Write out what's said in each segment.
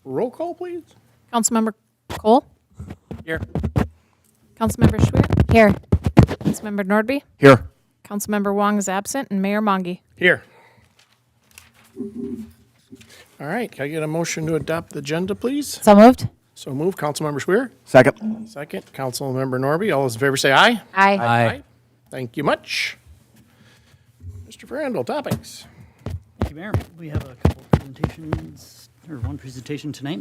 Roll call, please. Councilmember Cole? Here. Councilmember Schwer? Here. Councilmember Nordby? Here. Councilmember Wong is absent, and Mayor Mongi. Here. All right, can I get a motion to adopt the agenda, please? So moved? So move, Councilmember Swear. Second. Second, Councilmember Norby. All those in favor say aye. Aye. Thank you much. Mr. Ferrandel, topics. Thank you, Mayor. We have a couple of presentations, or one presentation tonight.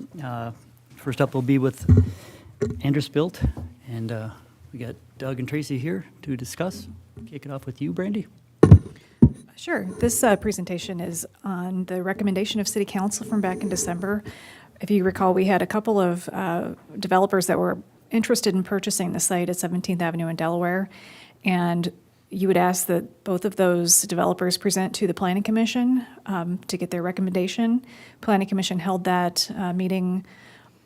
First up will be with Andrus Built, and we got Doug and Tracy here to discuss. Kick it off with you, Brandy. Sure. This presentation is on the recommendation of City Council from back in December. If you recall, we had a couple of developers that were interested in purchasing the site at 17th Avenue in Delaware, and you would ask that both of those developers present to the Planning Commission to get their recommendation. Planning Commission held that meeting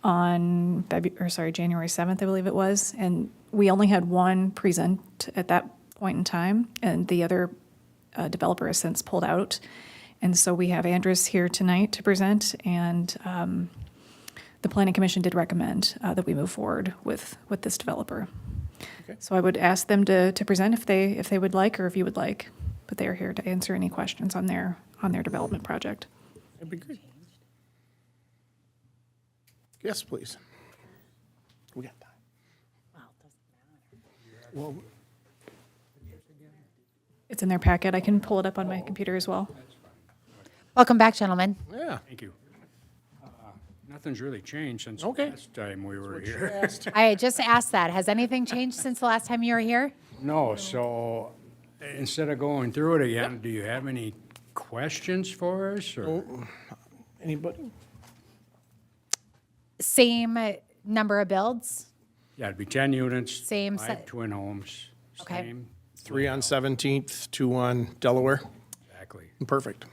on January 7th, I believe it was, and we only had one present at that point in time, and the other developer has since pulled out. And so we have Andrus here tonight to present, and the Planning Commission did recommend that we move forward with this developer. Okay. So I would ask them to present if they would like, or if you would like, but they are here to answer any questions on their development project. That'd be great. Yes, please. We got time. Well, It's in their packet. I can pull it up on my computer as well. Welcome back, gentlemen. yeah. Thank you. Nothing's really changed since Okay. last time we were here. Asked. I just asked that. Has anything changed since the last time you were here? No, so instead of going through it again, do you have any questions for us? Or Anybody? Same number of builds? Yeah, it'd be 10 units, Same 5 set. twin homes. Okay. Same, 3 on 17th, 2 on Delaware. exactly. Perfect.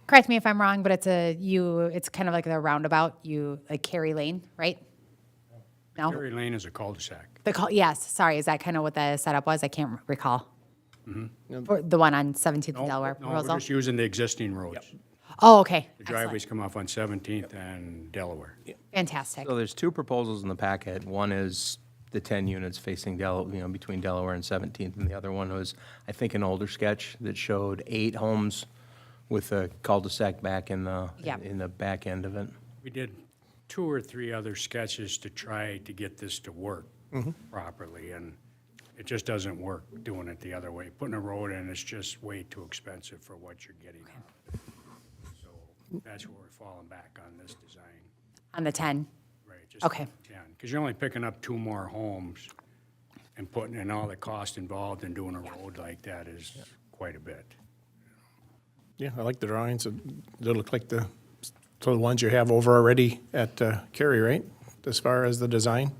Correct me if I'm wrong, but it's kind of like the roundabout, like Cary Lane, right? No? Cherry Lane is a cul-de-sac. Yes, sorry, is that kind of what the setup was? I can't recall. For the one on 17th and Delaware No, we're proposal? just using the existing roads. Oh, okay. The driveways come off on 17th and Delaware. Fantastic. So there's two proposals in the packet. One is the 10 units facing between Delaware and 17th, and the other one was, I think, an older sketch that showed 8 homes with a cul-de-sac back in the Yep. in the back end of it. We did 2 or 3 other sketches to try to get this to work properly, and it just doesn't work doing it the other way. Putting a road in is just way too expensive for what you're getting. So that's where we're falling back on this design, On the 10. right? Just Okay. 10, because you're only picking up 2 more homes, and putting in all the cost involved in doing a road like that is quite a bit. Yeah, I like the drawings. They look like the ones you have over already at Cary, right? As far as the design?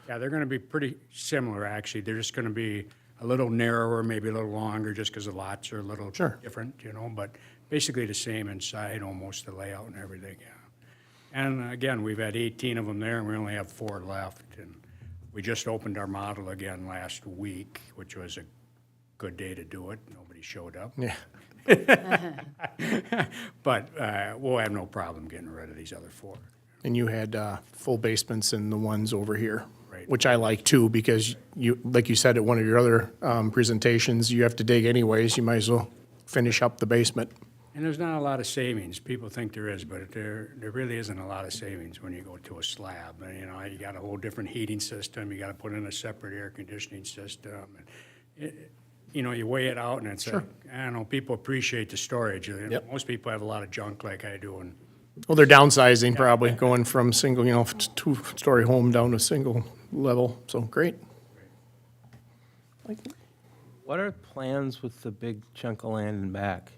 Yeah, they're gonna be pretty similar, actually. They're just gonna be a little narrower, maybe a little longer, just because the lots are a little Sure. different, but basically the same inside, almost the layout and everything, yeah. And again, we've had 18 of them there, and we only have 4 left. And we just opened our model again last week, which was a good day to do it. Nobody showed up. Yeah. But we'll have no problem getting rid of these other 4. And you had full basements in the ones over here. Right. Which I like too, because you, like you said at one of your other presentations, you have to dig anyways. You might as well finish up the basement. And there's not a lot of savings. People think there is, but there really isn't a lot of savings when you go to a slab. And, you got a whole different heating system. You got to put in a separate air conditioning system. And you weigh it out, and it's like, I don't know, people appreciate the storage. Yep. Most people have a lot of junk like I do, and Well, they're downsizing probably, going from single, 2-story home down to single level. So great. What are plans with the big chunk of land in back?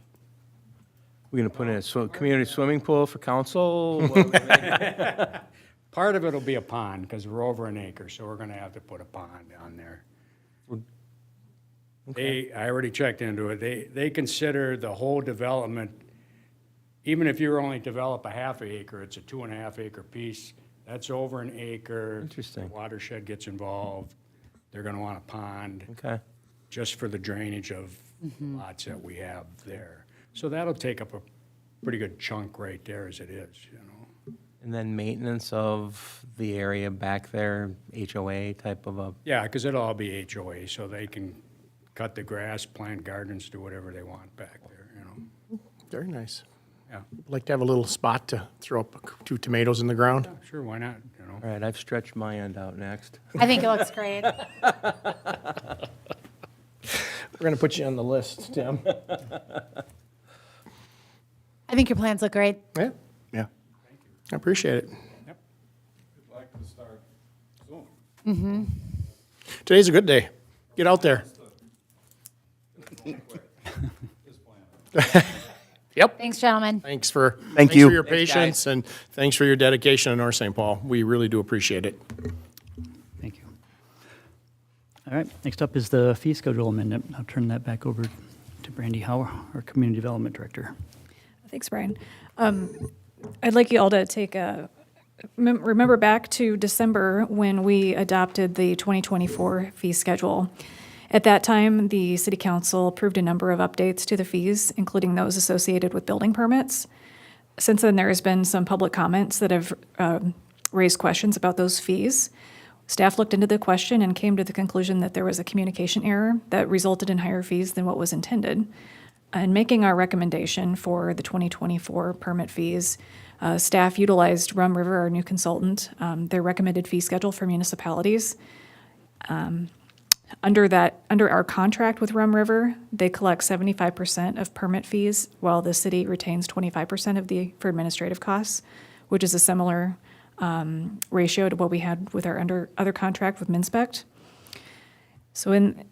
We're going to put in a community swimming pool for council? What are we making? part of it'll be a pond, because we're over an acre, so we're gonna have to put a pond on there. I already checked into it. They consider the whole development, even if you only develop a half acre, it's a 2.5 acre piece. That's over an acre. Interesting. The watershed gets involved. They're gonna want a pond Okay. just for the drainage of lots that we have there. So that'll take up a pretty good chunk right there as it is. And then maintenance of the area back there, HOA type of a, Yeah, because it'll all be HOA, so they can cut the grass, plant gardens, do whatever they want back there, you know? Very nice. Yeah, Like to have a little spot to throw up 2 tomatoes in the ground. sure, why not, you know? all right, I've stretched my end out next. I think it looks great. We're going to put you on the list, Tim. I think your plans look great. Yeah, yeah. I appreciate it. Yep. Today's a good day. Get out there. Yep. Thanks, gentlemen. Thanks for Thank you. for your Thanks, guys. patience and thanks for your dedication to North St. Paul. We really do appreciate it. Thank you. All right, next up is the fee schedule amendment. I'll turn that back over to Brandy Howe, our Community Development Director. Thanks, Brian. I'd like you all to take remember back to December when we adopted the 2024 fee schedule. At that time, the City Council approved a number of updates to the fees, including those associated with building permits. Since then, there has been some public comments that have raised questions about those fees. Staff looked into the question and came to the conclusion that there was a communication error that resulted in higher fees than what was intended. In making our recommendation for the 2024 permit fees, staff utilized Rum River, our new consultant, their recommended fee schedule for municipalities. Under our contract with Rum River, they collect 75% of permit fees, while the city retains 25% for administrative costs, which is a similar ratio to what we had with our other contract with Minspect. So in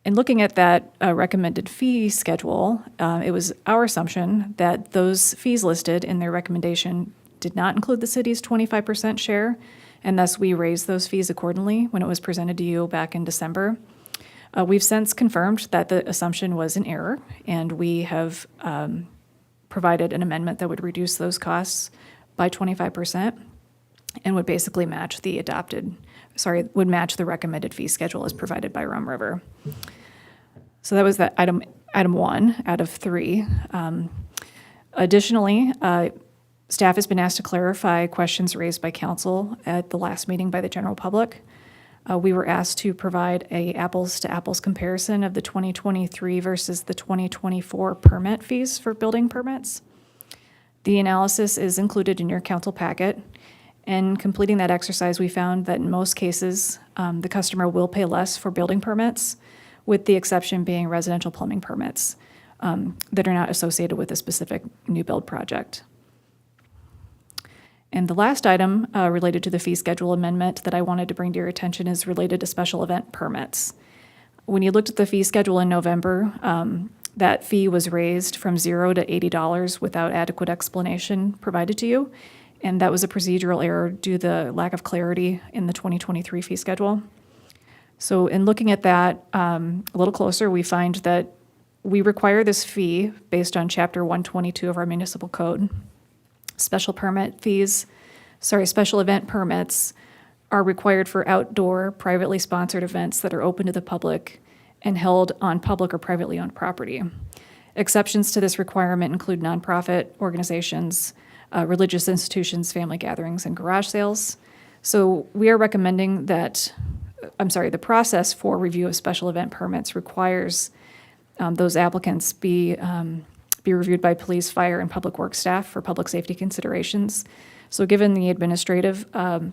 looking at that recommended fee schedule, it was our assumption that those fees listed in their recommendation did not include the city's 25% share, and thus we raised those fees accordingly when it was presented to you back in December. We've since confirmed that the assumption was an error, and we have provided an amendment that would reduce those costs by 25% and would basically match the would match the recommended fee schedule as provided by Rum River. So that was that item 1 out of 3. Additionally, staff has been asked to clarify questions raised by council at the last meeting by the general public. We were asked to provide a apples-to-apples comparison of the 2023 versus the 2024 permit fees for building permits. The analysis is included in your council packet. And completing that exercise, we found that in most cases, the customer will pay less for building permits, with the exception being residential plumbing permits that are not associated with a specific new build project. And the last item related to the fee schedule amendment that I wanted to bring to your attention is related to special event permits. When you looked at the fee schedule in November, that fee was raised from $0 to $80 without adequate explanation provided to you. And that was a procedural error due to the lack of clarity in the 2023 fee schedule. So in looking at that a little closer, we find that we require this fee based on Chapter 122 of our municipal code. Special event permits are required for outdoor, privately sponsored events that are open to the public and held on public or privately owned property. Exceptions to this requirement include nonprofit organizations, religious institutions, family gatherings, and garage sales. So we are recommending that, the process for review of special event permits requires those applicants be reviewed by police, fire, and public works staff for public safety considerations. So given the administrative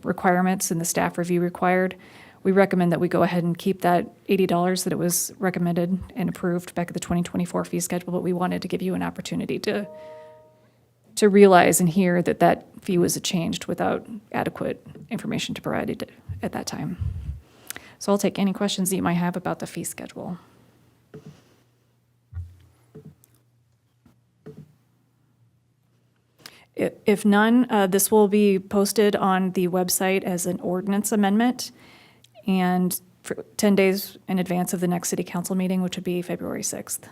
requirements and the staff review required, we recommend that we go ahead and keep that $80 that it was recommended and approved back at the 2024 fee schedule, but we wanted to give you an opportunity to realize and hear that that fee was changed without adequate information to provide it at that time. So I'll take any questions that you might have about the fee schedule. If none, this will be posted on the website as an ordinance amendment and for 10 days in advance of the next city council meeting, which would be February 6th.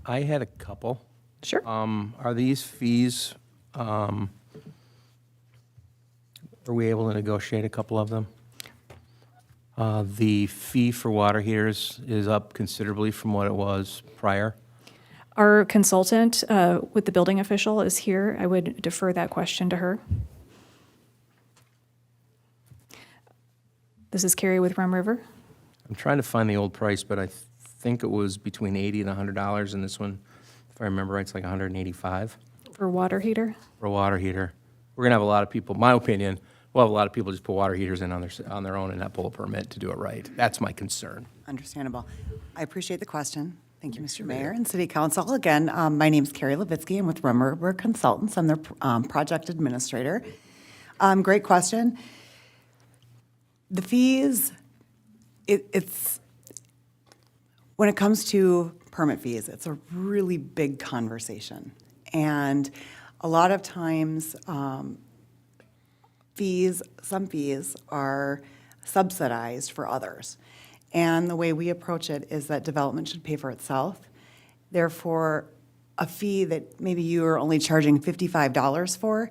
I had a couple. Sure. Are these fees, are we able to negotiate a couple of them? The fee for water heaters is up considerably from what it was prior. Our consultant with the building official is here. I would defer that question to her. This is Carrie with Rum River. I'm trying to find the old price, but I think it was between $80 and $100, and this one, if I remember right, it's like $185 For water heater? for a water heater. We're gonna have a lot of people, my opinion, we'll have a lot of people just put water heaters in on their own and not pull a permit to do it right. That's my concern. Understandable. I appreciate the question. Thank you, Mr. Mayor and City Council. Again, my name's Carrie Levitsky. I'm with Rum River Consultants. I'm their project administrator. Great question. The fees, it's, when it comes to permit fees, it's a really big conversation. And a lot of times, some fees are subsidized for others. And the way we approach it is that development should pay for itself. Therefore, a fee that maybe you are only charging $55 for,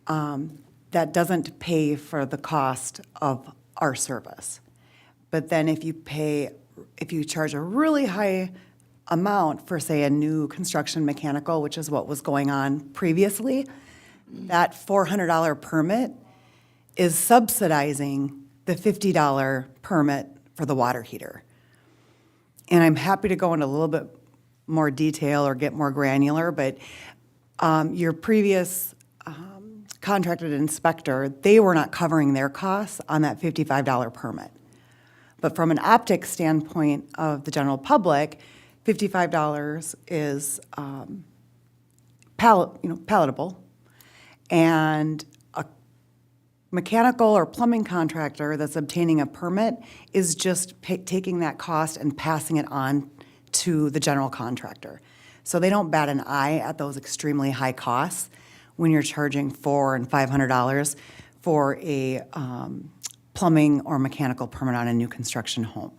that doesn't pay for the cost of our service. But then if you charge a really high amount for, say, a new construction mechanical, which is what was going on previously, that $400 permit is subsidizing the $50 permit for the water heater. And I'm happy to go into a little bit more detail or get more granular, but your previous contracted inspector, they were not covering their costs on that $55 permit. But from an optics standpoint of the general public, $55 is palatable. And a mechanical or plumbing contractor that's obtaining a permit is just taking that cost and passing it on to the general contractor. So they don't bat an eye at those extremely high costs when you're charging $400 and $500 for a plumbing or mechanical permit on a new construction home.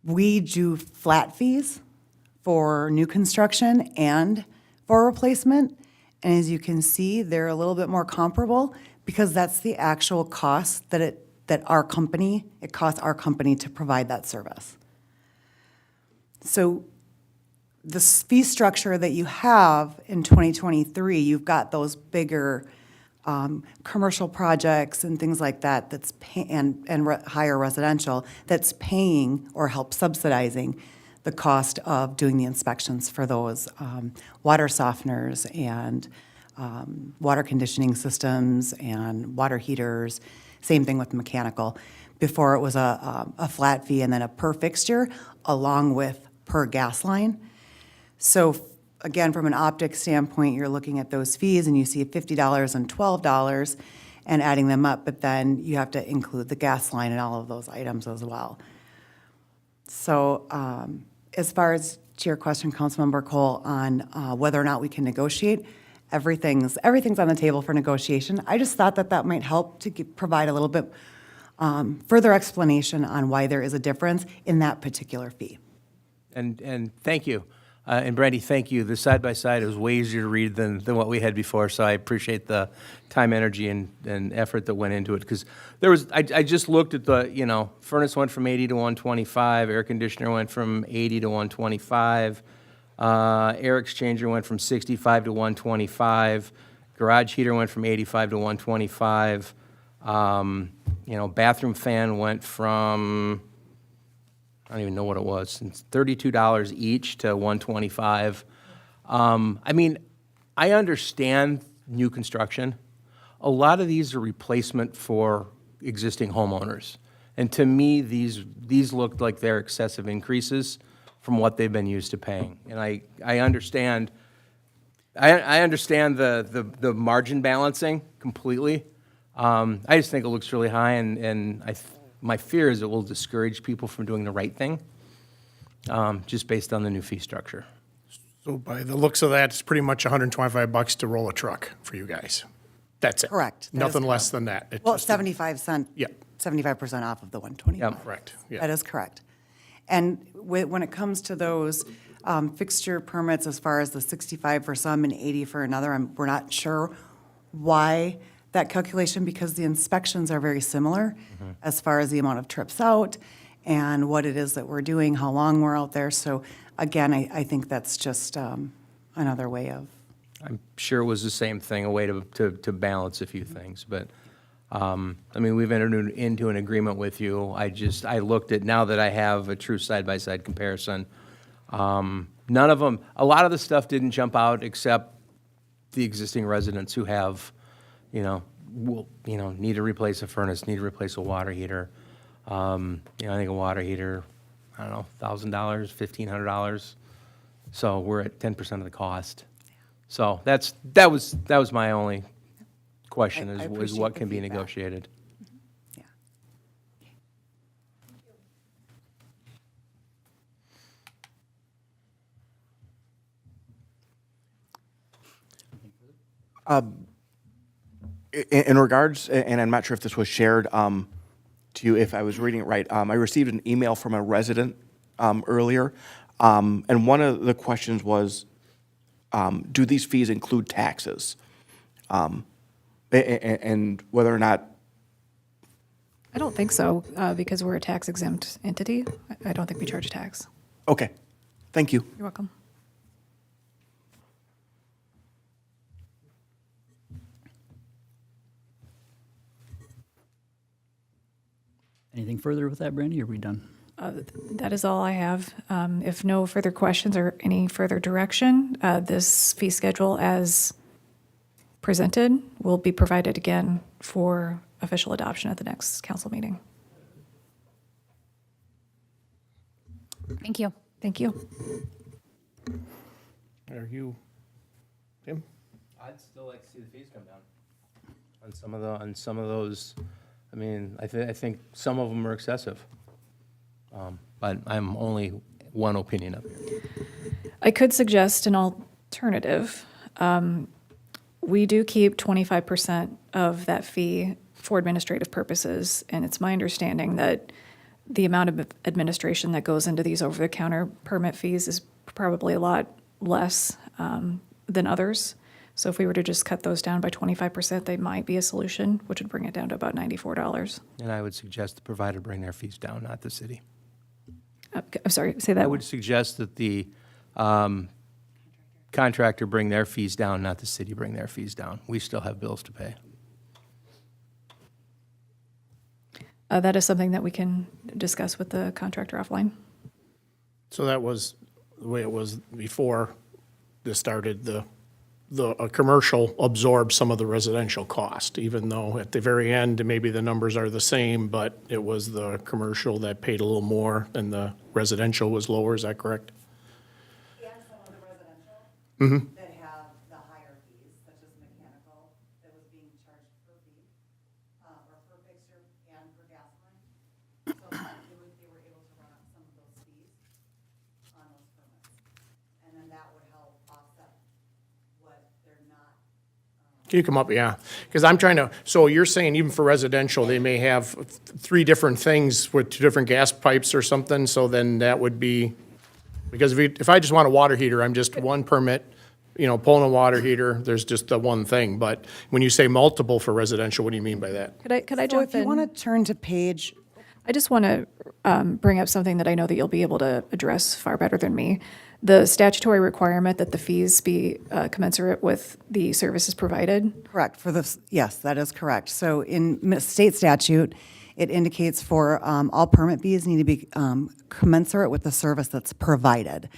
We do flat fees for new construction and for replacement. And as you can see, they're a little bit more comparable because that's the actual cost that it costs our company to provide that service. So the fee structure that you have in 2023, you've got those bigger commercial projects and things like that higher residential that's paying or help subsidizing the cost of doing the inspections for those water softeners and water conditioning systems and water heaters. Same thing with mechanical. Before it was a flat fee and then a per fixture along with per gas line. So again, from an optics standpoint, you're looking at those fees and you see $50 and $12 and adding them up, but then you have to include the gas line and all of those items as well. So as far as to your question, Councilmember Cole, on whether or not we can negotiate, everything's on the table for negotiation. I just thought that might help to provide a little bit further explanation on why there is a difference in that particular fee. And thank you. And Brandy, thank you. The side-by-side is way easier to read than what we had before, so I appreciate the time, energy, and effort that went into it. Because I just looked at the, furnace went from 80 to 125, air conditioner went from 80 to 125, air exchanger went from 65 to 125, garage heater went from 85 to 125, bathroom fan went from, I don't even know what it was, it's $32 each to $125. I understand new construction. A lot of these are replacement for existing homeowners. And to me, these looked like they're excessive increases from what they've been used to paying. And I understand the margin balancing completely. I just think it looks really high, and my fear is it will discourage people from doing the right thing, just based on the new fee structure. So by the looks of that, it's pretty much $125 to roll a truck for you guys. That's it. Correct. That is Nothing less correct. than that. It Well, just- 75 cent. Yep. 75% off of the 125. Yep. Correct, yeah. That is correct. And when it comes to those fixture permits, as far as the 65 for some and 80 for another, we're not sure why that calculation, because the inspections are very similar as far as the amount of trips out and what it is that we're doing, how long we're out there. So again, I think that's just another way of, I'm sure it was the same thing, a way to balance a few things, but, I mean, we've entered into an agreement with you. I looked at, now that I have a true side-by-side comparison, none of them, a lot of the stuff didn't jump out except the existing residents who have, need to replace a furnace, need to replace a water heater. I think a water heater, I don't know, $1,000, $1,500. So we're at 10% of the cost. So that was my only question, I is appreciate what the can be feedback. negotiated. yeah. In regards, and I'm not sure if this was shared to you, if I was reading it right, I received an email from a resident earlier, and one of the questions was, do these fees include taxes? And whether or not, I don't think so, because we're a tax exempt entity. I don't think we charge tax. okay, thank you. You're welcome. Anything further with that, Brandy, or are we done? That is all I have. If no further questions or any further direction, this fee schedule as presented will be provided again for official adoption at the next council meeting. Thank you. Thank you. Are you, Tim? I'd still like to see the fees come down. On some of those, I mean, I think some of them are excessive. But I'm only one opinion of it. I could suggest an alternative. We do keep 25% of that fee for administrative purposes, and it's my understanding that the amount of administration that goes into these over-the-counter permit fees is probably a lot less than others. So if we were to just cut those down by 25%, they might be a solution, which would bring it down to about $94. And I would suggest the provider bring their fees down, not the city. I'm sorry, say that. I would suggest that the contractor bring their fees down, not the city bring their fees down. We still have bills to pay. That is something that we can discuss with the contractor offline. So that was the way it was before this started, a commercial absorbed some of the residential cost, even though at the very end, maybe the numbers are the same, but it was the commercial that paid a little more and the residential was lower, is that correct? And some of the residential that have the higher fees, such as mechanical, that was being charged per fee, or per fixture and per gas line. So they were able to run up some of those fees on those permits. And then that would help offset what they're not. Can you come up, yeah, because I'm trying to, so you're saying even for residential, they may have three different things with two different gas pipes or something, so then that would be, because if I just want a water heater, I'm just one permit, pulling a water heater, there's just the one thing, but when you say multiple for residential, what do you mean by that? Could I So jump if you in? want to turn to page, I just want to bring up something that I know that you'll be able to address far better than me. The statutory requirement that the fees be commensurate with the services provided. correct, yes, that is correct. So in state statute, it indicates for all permit fees need to be commensurate with the service that's provided.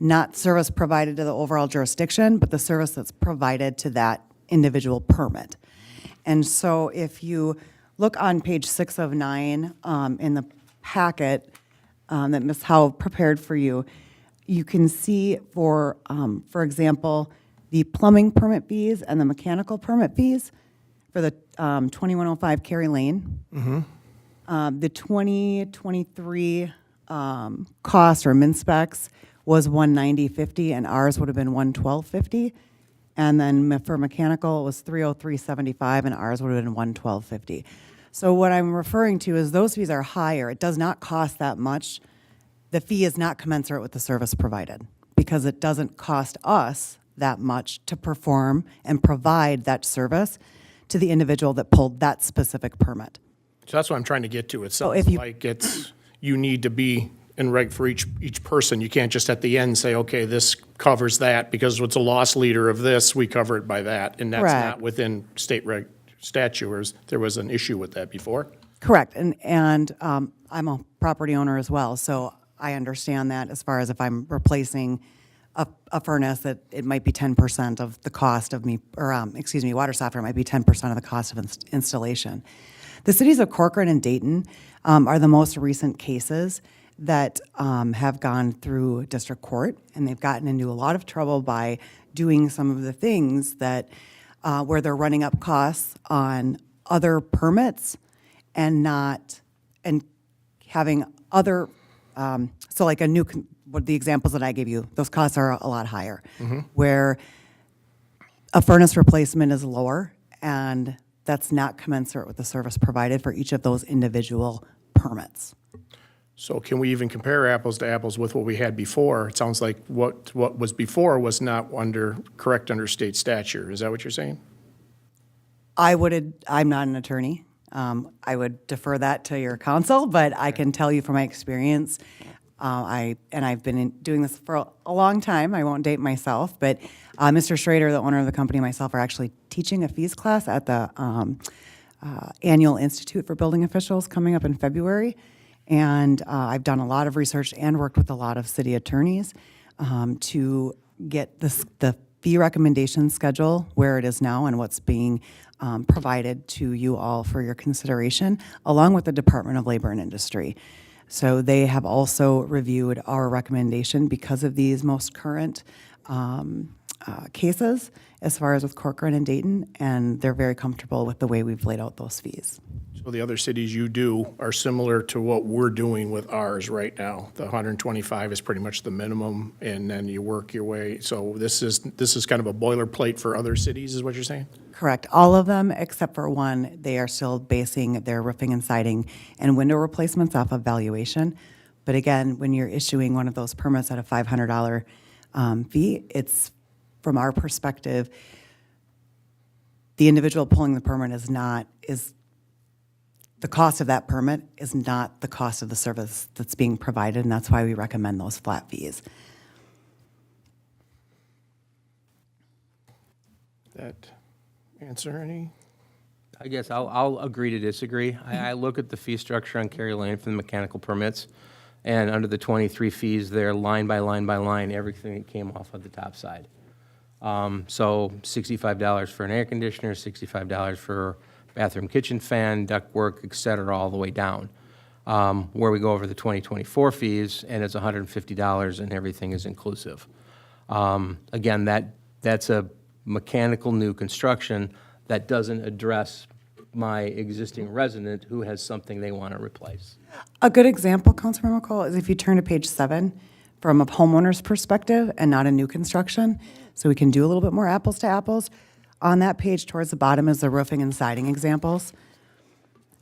Not service provided to the overall jurisdiction, but the service that's provided to that individual permit. And so if you look on page 6 of 9 in the packet that Ms. Howe prepared for you, you can see for example, the plumbing permit fees and the mechanical permit fees for the 2105 Cary Lane. The 2023 cost or min specs was $190.50, and ours would have been $112.50. And then for mechanical, it was $303.75, and ours would have been $112.50. So what I'm referring to is those fees are higher. It does not cost that much. The fee is not commensurate with the service provided because it doesn't cost us that much to perform and provide that service to the individual that pulled that specific permit. So that's what I'm trying to get to. It So sounds if you- like it's, you need to be in reg for each person. You can't just at the end say, okay, this covers that, because it's a loss leader of this, we cover it by that. And that's Correct. not within state statute, or there was an issue with that before. Correct, and I'm a property owner as well, so I understand that as far as if I'm replacing a furnace, that it might be 10% of the cost of me, or, water softener might be 10% of the cost of installation. The cities of Corcoran and Dayton are the most recent cases that have gone through district court, and they've gotten into a lot of trouble by doing some of the things that, where they're running up costs on other permits and having other, so like what the examples that I gave you, those costs are a lot higher. Where a furnace replacement is lower, and that's not commensurate with the service provided for each of those individual permits. So can we even compare apples to apples with what we had before? It sounds like what was before was not correct under state statute. Is that what you're saying? I'm not an attorney. I would defer that to your counsel, but I can tell you from my experience, I've been doing this for a long time. I won't date myself, but Mr. Schrader, the owner of the company, and myself are actually teaching a fees class at the Annual Institute for Building Officials coming up in February. And I've done a lot of research and worked with a lot of city attorneys to get the fee recommendation schedule where it is now and what's being provided to you all for your consideration, along with the Department of Labor and Industry. So they have also reviewed our recommendation because of these most current cases, as far as with Corcoran and Dayton, and they're very comfortable with the way we've laid out those fees. So the other cities you do are similar to what we're doing with ours right now. The 125 is pretty much the minimum, and then you work your way. So this is kind of a boilerplate for other cities, is what you're saying? Correct. All of them, except for one, they are still basing their roofing and siding and window replacements off of valuation. But again, when you're issuing one of those permits at a $500 fee, it's, from our perspective, the individual pulling the permit is the cost of that permit is not the cost of the service that's being provided, and that's why we recommend those flat fees. That answer any? I guess I'll agree to disagree. I look at the fee structure on Kerry Lane for the mechanical permits, and under the 23 fees there, line by line by line, everything that came off of the top side. So $65 for an air conditioner, $65 for bathroom kitchen fan, ductwork, et cetera, all the way down. Where we go over the 2024 fees, and it's $150 and everything is inclusive. Again, that's a mechanical new construction that doesn't address my existing resident who has something they want to replace. A good example, Councilmember Cole, is if you turn to page 7, from a homeowner's perspective and not a new construction, so we can do a little bit more apples to apples. On that page towards the bottom is the roofing and siding examples.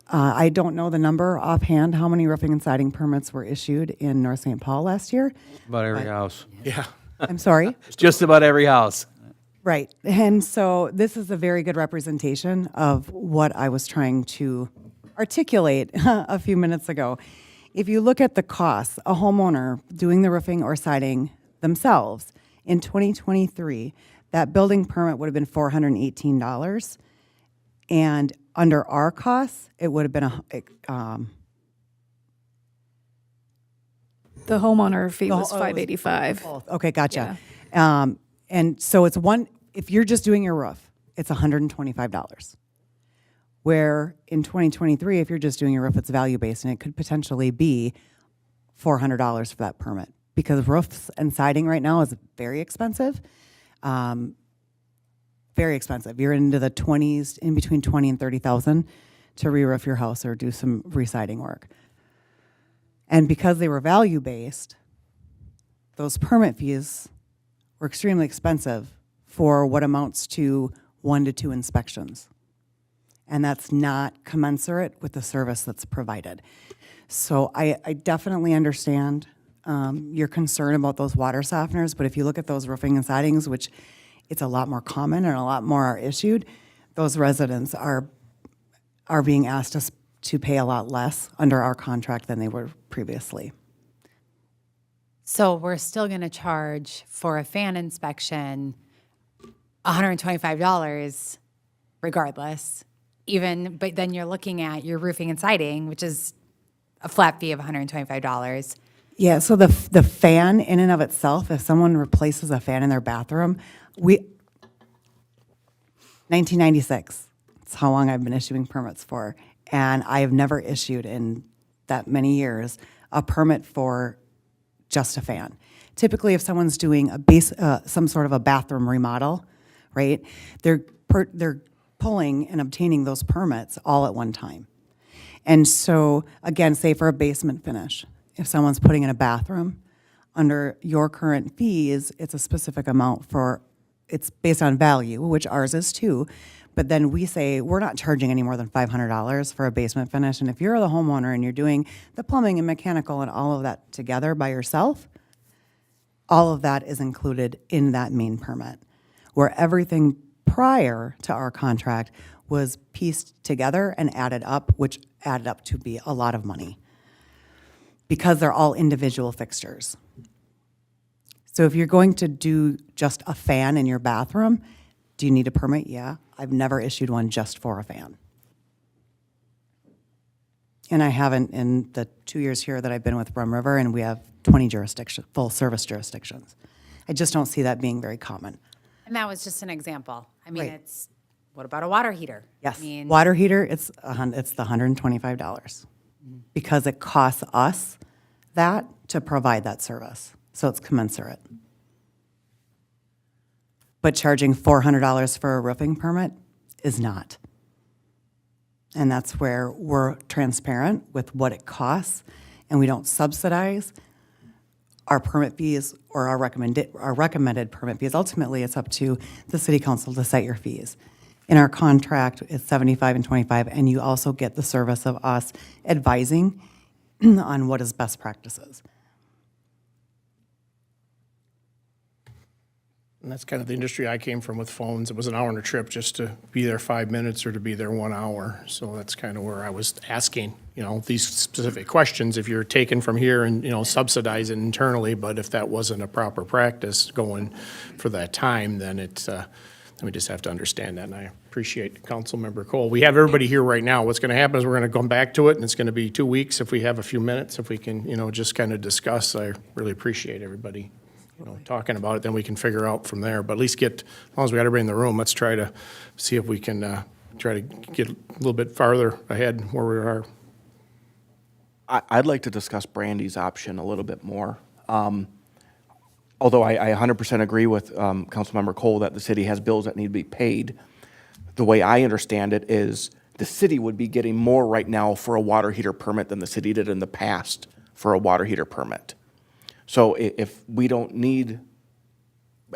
I don't know the number offhand, how many roofing and siding permits were issued in North St. Paul last year. About every house. Yeah. I'm sorry? Just about every house. Right. And so this is a very good representation of what I was trying to articulate a few minutes ago. If you look at the costs, a homeowner doing the roofing or siding themselves in 2023, that building permit would have been $418. And under our costs, it would have been The homeowner fee was Oh, it was $585. both. Okay, gotcha. And so it's if you're just doing your roof, it's $125. Where in 2023, if you're just doing your roof, it's value-based, and it could potentially be $400 for that permit. Because roofs and siding right now is very expensive. Very expensive. You're into the 20s, in between 20 and 30,000 to re-roof your house or do some re-siding work. And because they were value-based, those permit fees were extremely expensive for what amounts to 1 to 2 inspections. And that's not commensurate with the service that's provided. So I definitely understand your concern about those water softeners, but if you look at those roofing and sidings, which it's a lot more common and a lot more are issued, those residents are being asked to pay a lot less under our contract than they were previously. So we're still going to charge for a fan inspection $125 regardless, but then you're looking at your roofing and siding, which is a flat fee of $125. Yeah, so the fan in and of itself, if someone replaces a fan in their bathroom, 1996, that's how long I've been issuing permits for. And I have never issued in that many years a permit for just a fan. Typically, if someone's doing some sort of a bathroom remodel, right, they're pulling and obtaining those permits all at one time. And so, again, say for a basement finish, if someone's putting in a bathroom, under your current fees, it's a specific amount it's based on value, which ours is too. But then we say, we're not charging any more than $500 for a basement finish. And if you're the homeowner and you're doing the plumbing and mechanical and all of that together by yourself, all of that is included in that main permit. Where everything prior to our contract was pieced together and added up, which added up to be a lot of money because they're all individual fixtures. So if you're going to do just a fan in your bathroom, do you need a permit? Yeah. I've never issued one just for a fan. And I haven't in the 2 years here that I've been with Rum River, and we have 20 full service jurisdictions. I just don't see that being very common. And that was just an example. I mean, Right. what about a water heater? Yes, I mean, water heater, it's the $125 because it costs us that to provide that service. So it's commensurate. But charging $400 for a roofing permit is not. And that's where we're transparent with what it costs, and we don't subsidize our permit fees or our recommended permit fees. Ultimately, it's up to the city council to set your fees. In our contract, it's 75 and 25, and you also get the service of us advising on what is best practices. And that's kind of the industry I came from with phones. It was an hour and a trip just to be there 5 minutes or to be there 1 hour. So that's kind of where I was asking, these specific questions. If you're taken from here and, subsidize it internally, but if that wasn't a proper practice going for that time, then then we just have to understand that. And I appreciate Councilmember Cole. We have everybody here right now. What's going to happen is we're going to come back to it, and it's going to be 2 weeks if we have a few minutes, if we can, just kind of discuss. I really appreciate everybody talking about it, then we can figure out from there. But at least as long as we got everybody in the room, let's try to see if we can try to get a little bit farther ahead where we are. I'd like to discuss Brandy's option a little bit more. Although I 100% agree with Councilmember Cole that the city has bills that need to be paid, the way I understand it is the city would be getting more right now for a water heater permit than the city did in the past for a water heater permit. So if we don't need,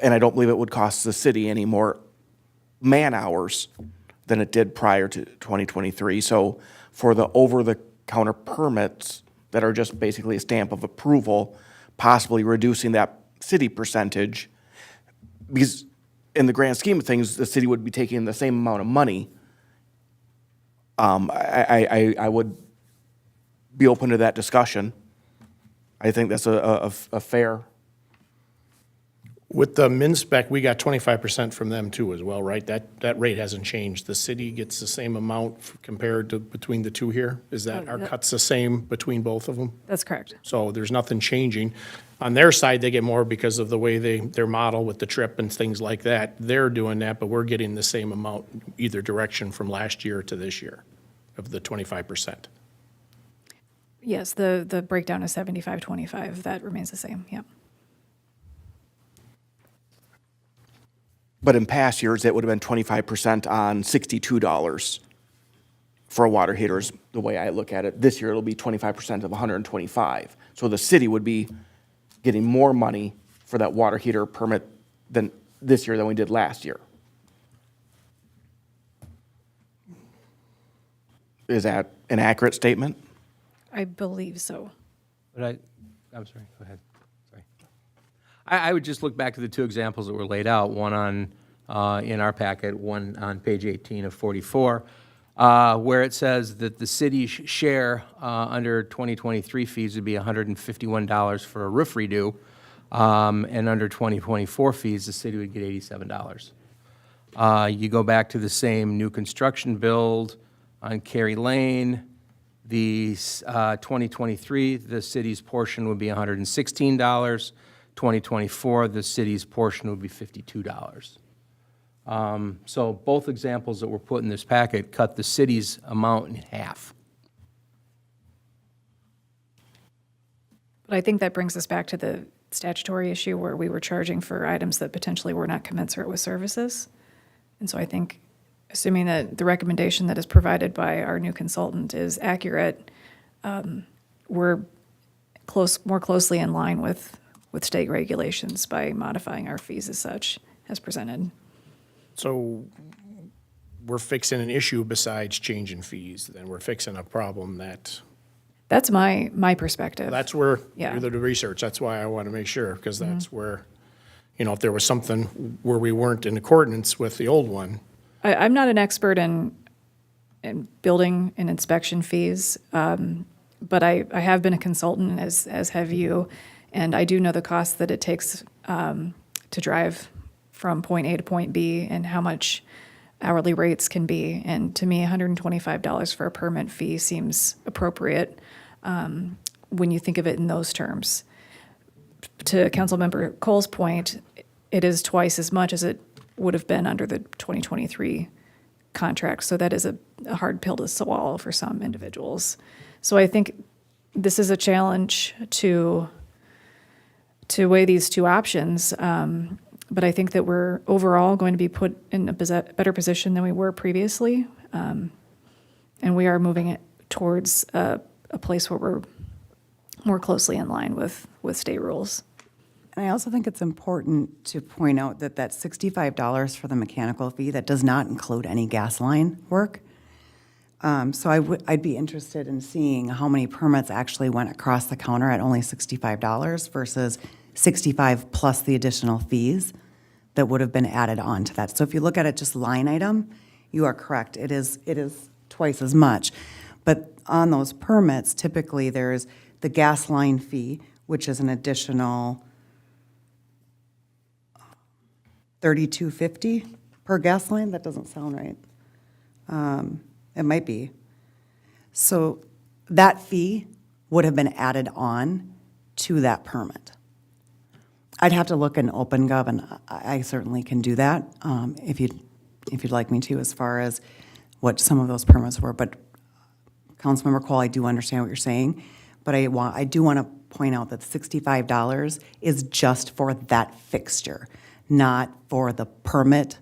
and I don't believe it would cost the city any more man-hours than it did prior to 2023. So for the over-the-counter permits that are just basically a stamp of approval, possibly reducing that city percentage, because in the grand scheme of things, the city would be taking the same amount of money. I would be open to that discussion. I think that's a fair. With the MinSpec, we got 25% from them too as well, right? That rate hasn't changed. The city gets the same amount compared to between the two here? Is that, our cut's the same between both of them? That's correct. So there's nothing changing. On their side, they get more because of the way their model with the trip and things like that. They're doing that, but we're getting the same amount either direction from last year to this year of the 25%. Yes, the breakdown is 75-25. That remains the same, yep. But in past years, it would have been 25% on $62 for a water heater is the way I look at it. This year, it'll be 25% of $125. So the city would be getting more money for that water heater permit than this year than we did last year. Is that an accurate statement? I believe so. But I'm sorry, go ahead. Sorry. I would just look back to the two examples that were laid out, one on, in our packet, one on page 18 of 44. where it says that the city's share under 2023 fees would be $151 for a roof redo, and under 2024 fees, the city would get $87. You go back to the same new construction build on Cary Lane, the 2023, the city's portion would be $116. 2024, the city's portion would be $52. So both examples that were put in this packet cut the city's amount in half. But I think that brings us back to the statutory issue where we were charging for items that potentially were not commensurate with services. And so I think, assuming that the recommendation that is provided by our new consultant is accurate, we're more closely in line with state regulations by modifying our fees as such, as presented. So we're fixing an issue besides changing fees, then we're fixing a problem That's my perspective. that's where, Yeah. through the research, that's why I want to make sure, because that's where, if there was something where we weren't in accordance with the old one, I'm not an expert in building and inspection fees, but I have been a consultant, as have you, and I do know the cost that it takes to drive from point A to point B and how much hourly rates can be. And to me, $125 for a permit fee seems appropriate when you think of it in those terms. To Councilmember Cole's point, it is twice as much as it would have been under the 2023 contract. So that is a hard pill to swallow for some individuals. So I think this is a challenge to weigh these two options. But I think that we're overall going to be put in a better position than we were previously. And we are moving it towards a place where we're more closely in line with state rules. And I also think it's important to point out that that $65 for the mechanical fee, that does not include any gas line work. So I'd be interested in seeing how many permits actually went across the counter at only $65 versus $65 plus the additional fees that would have been added on to that. So if you look at it just line item, you are correct. It is twice as much. But on those permits, typically there's the gas line fee, which is an additional $32.50 per gas line. That doesn't sound right. It might be. So that fee would have been added on to that permit. I'd have to look in OpenGov, and I certainly can do that if you'd like me to, as far as what some of those permits were. But Councilmember Cole, I do understand what you're saying, but I do want to point out that $65 is just for that fixture, not for the permit,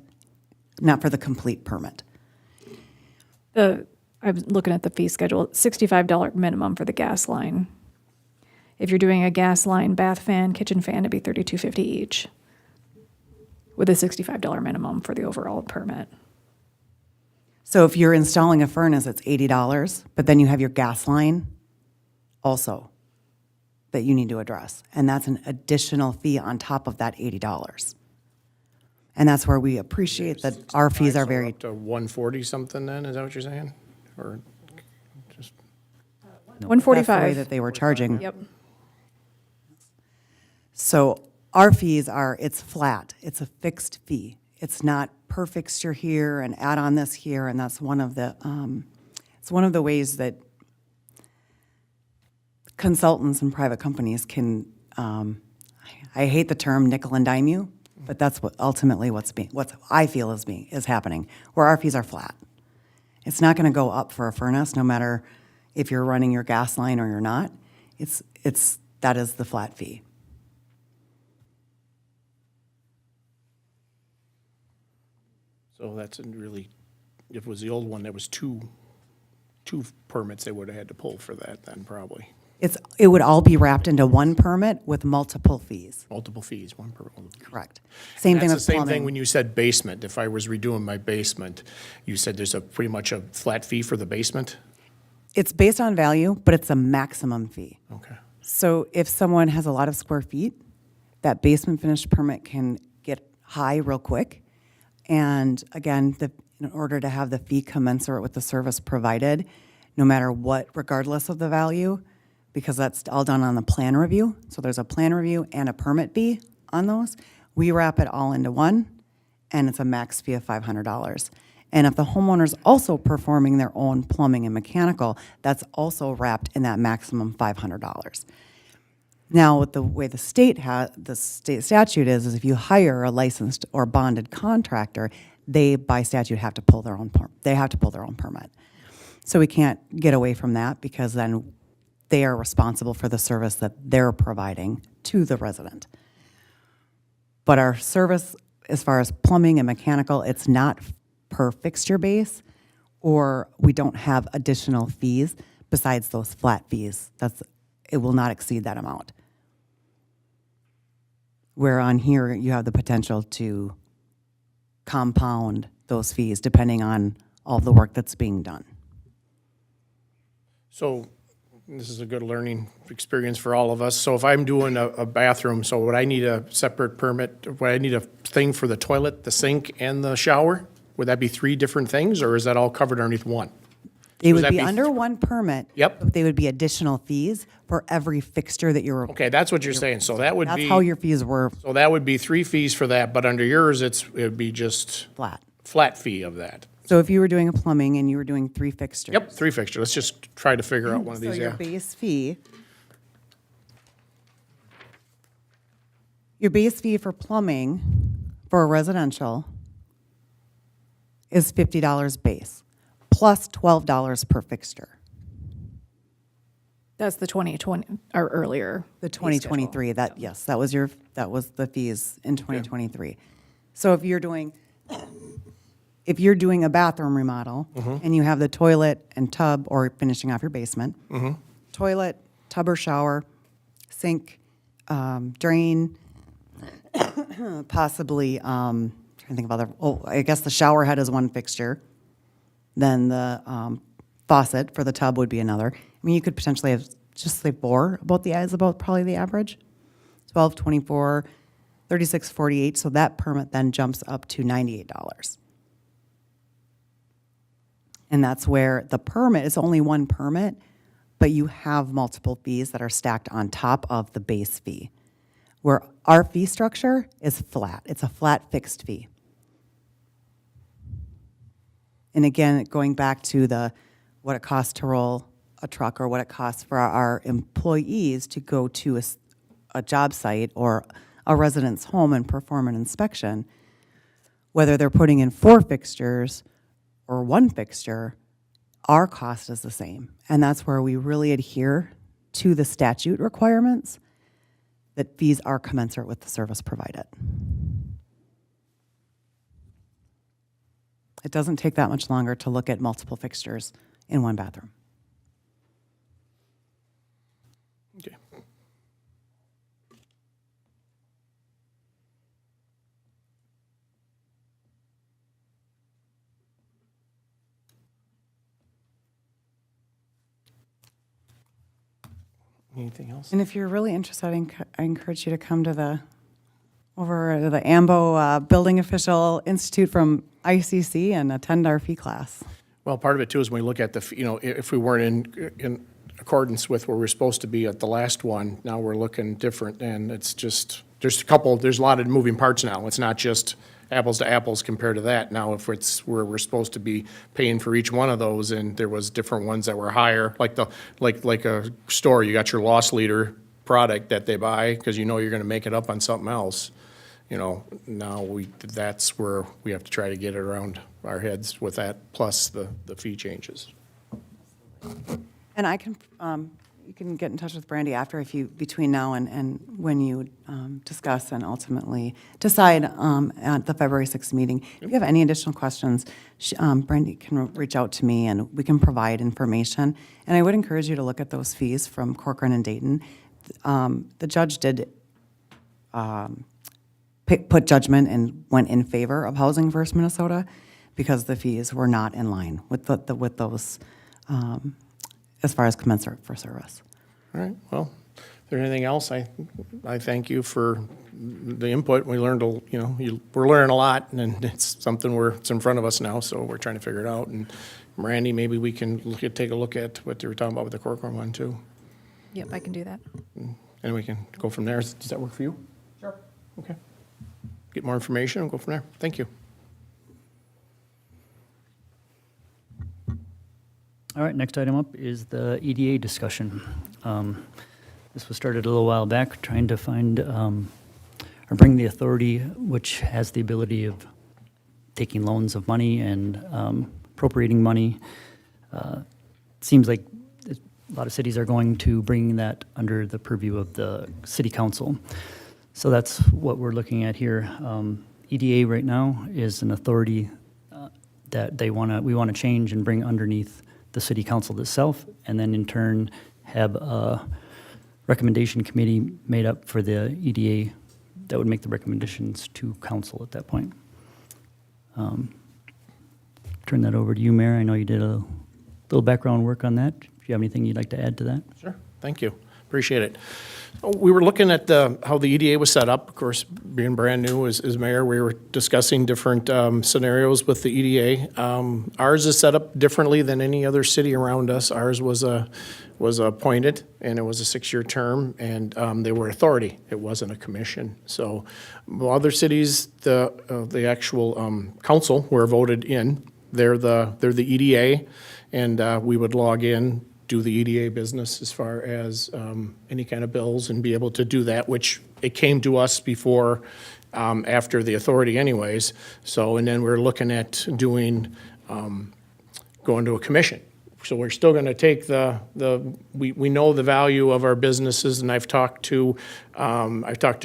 not for the complete permit. I'm looking at the fee schedule, $65 minimum for the gas line. If you're doing a gas line, bath fan, kitchen fan, it'd be $32.50 each, with a $65 minimum for the overall permit. So if you're installing a furnace, it's $80, but then you have your gas line also that you need to address. And that's an additional fee on top of that $80. And that's where we appreciate that our fees are so very, up to 140 something then, is that what you're saying? Or just, that's the way 145. that they were charging. Yep. So our fees it's flat. It's a fixed fee. It's not per fixture here and add on this here, and that's one of the, it's one of the ways that consultants and private companies can, I hate the term nickel and dime you, but that's what ultimately what I feel is happening, where our fees are flat. It's not going to go up for a furnace, no matter if you're running your gas line or you're not. That is the flat fee. so that's really, if it was the old one, there was two permits they would have had to pull for that then, probably. It would all be wrapped into one permit with multiple fees. Multiple fees, one per. Correct. Same thing That's with the same thing plumbing. when you said basement. If I was redoing my basement, you said there's pretty much a flat fee for the basement? It's based on value, but it's a maximum fee. Okay. So if someone has a lot of square feet, that basement finish permit can get high real quick. And again, in order to have the fee commensurate with the service provided, no matter what, regardless of the value, because that's all done on the plan review. So there's a plan review and a permit fee on those. We wrap it all into one, and it's a max fee of $500. And if the homeowner's also performing their own plumbing and mechanical, that's also wrapped in that maximum $500. Now, with the way the state statute is if you hire a licensed or bonded contractor, they by statute have to pull their own permit. So we can't get away from that because then they are responsible for the service that they're providing to the resident. But our service, as far as plumbing and mechanical, it's not per fixture base, or we don't have additional fees besides those flat fees. It will not exceed that amount. Where on here, you have the potential to compound those fees depending on all the work that's being done. So this is a good learning experience for all of us. So if I'm doing a bathroom, so would I need a separate permit? Would I need a thing for the toilet, the sink, and the shower? Would that be 3 different things, or is that all covered underneath one? They Would would that be be under one permit. Yep. But they would be additional fees for every fixture that you're. Okay, that's what you're saying. So that would be. That's how your fees were So that would be 3 fees for that, but under yours, it'd be just flat. flat fee of that. So if you were doing a plumbing and you were doing 3 fixtures. Yep, 3 fixtures. Let's just try to figure out one of So these, your yeah. base fee for plumbing for a residential is $50 base, plus $12 per fixture. That's the 2020, or earlier. The fee schedule. 2023, that was the fees in 2023. So if you're doing a bathroom remodel and you have the toilet and tub or finishing off your basement, toilet, tub or shower, sink, drain, possibly, trying to think of I guess the shower head is one fixture. Then the faucet for the tub would be another. I mean, you could potentially have just say 4 is about probably the average. 12, 24, 36, 48. So that permit then jumps up to $98. And that's where the permit is only one permit, but you have multiple fees that are stacked on top of the base fee. Where our fee structure is flat. It's a flat fixed fee. And again, going back to what it costs to roll a truck or what it costs for our employees to go to a job site or a resident's home and perform an inspection, whether they're putting in 4 fixtures or 1 fixture, our cost is the same. And that's where we really adhere to the statute requirements that fees are commensurate with the service provided. It doesn't take that much longer to look at multiple fixtures in one bathroom. Okay. Anything else? And if you're really interested, I encourage you to come to the AMBO Building Official Institute from ICC and attend our fee class. Well, part of it too is when we look at if we weren't in accordance with where we're supposed to be at the last one, now we're looking different, and it's just, there's a lot of moving parts now. It's not just apples to apples compared to that. Now, if it's where we're supposed to be paying for each one of those, and there was different ones that were higher, like a store, you got your loss leader product that they buy, because you know you're gonna make it up on something else. Now that's where we have to try to get it around our heads with that, plus the fee changes. And you can get in touch with Brandy after between now and when you discuss and ultimately decide at the February 6th meeting. If you have any additional questions, Brandy can reach out to me and we can provide information. And I would encourage you to look at those fees from Corcoran and Dayton. The judge did put judgment and went in favor of Housing First Minnesota because the fees were not in line with those as far as commensurate for service. All right, well, there anything else? I thank you for the input. We learned, we're learning a lot, and it's something it's in front of us now, so we're trying to figure it out. And Randy, maybe we can take a look at what you were talking about with the Corcoran one too, Yep, I can do that. and we can go from there. Does that work for you? Sure. Okay. Get more information and go from there. Thank you. All right, next item up is the EDA discussion. This was started a little while back, trying to find, or bring the authority, which has the ability of taking loans of money and appropriating money. Seems like a lot of cities are going to bring that under the purview of the city council. So that's what we're looking at here. EDA right now is an authority that we want to change and bring underneath the city council itself, and then in turn have a recommendation committee made up for the EDA that would make the recommendations to council at that point. Turn that over to you, Mayor. I know you did a little background work on that. Do you have anything you'd like to add to that? Sure. Thank you. Appreciate it. We were looking at how the EDA was set up. Of course, being brand new as mayor, we were discussing different scenarios with the EDA. Ours is set up differently than any other city around us. Ours was appointed, and it was a 6-year term, and they were authority. It wasn't a commission. So other cities, the actual council were voted in. They're the EDA, and we would log in, do the EDA business as far as any kind of bills and be able to do that, which it came to us before, after the authority anyways. So, and then we're looking at doing, going to a commission. So we're still going to take we know the value of our businesses, and I've talked to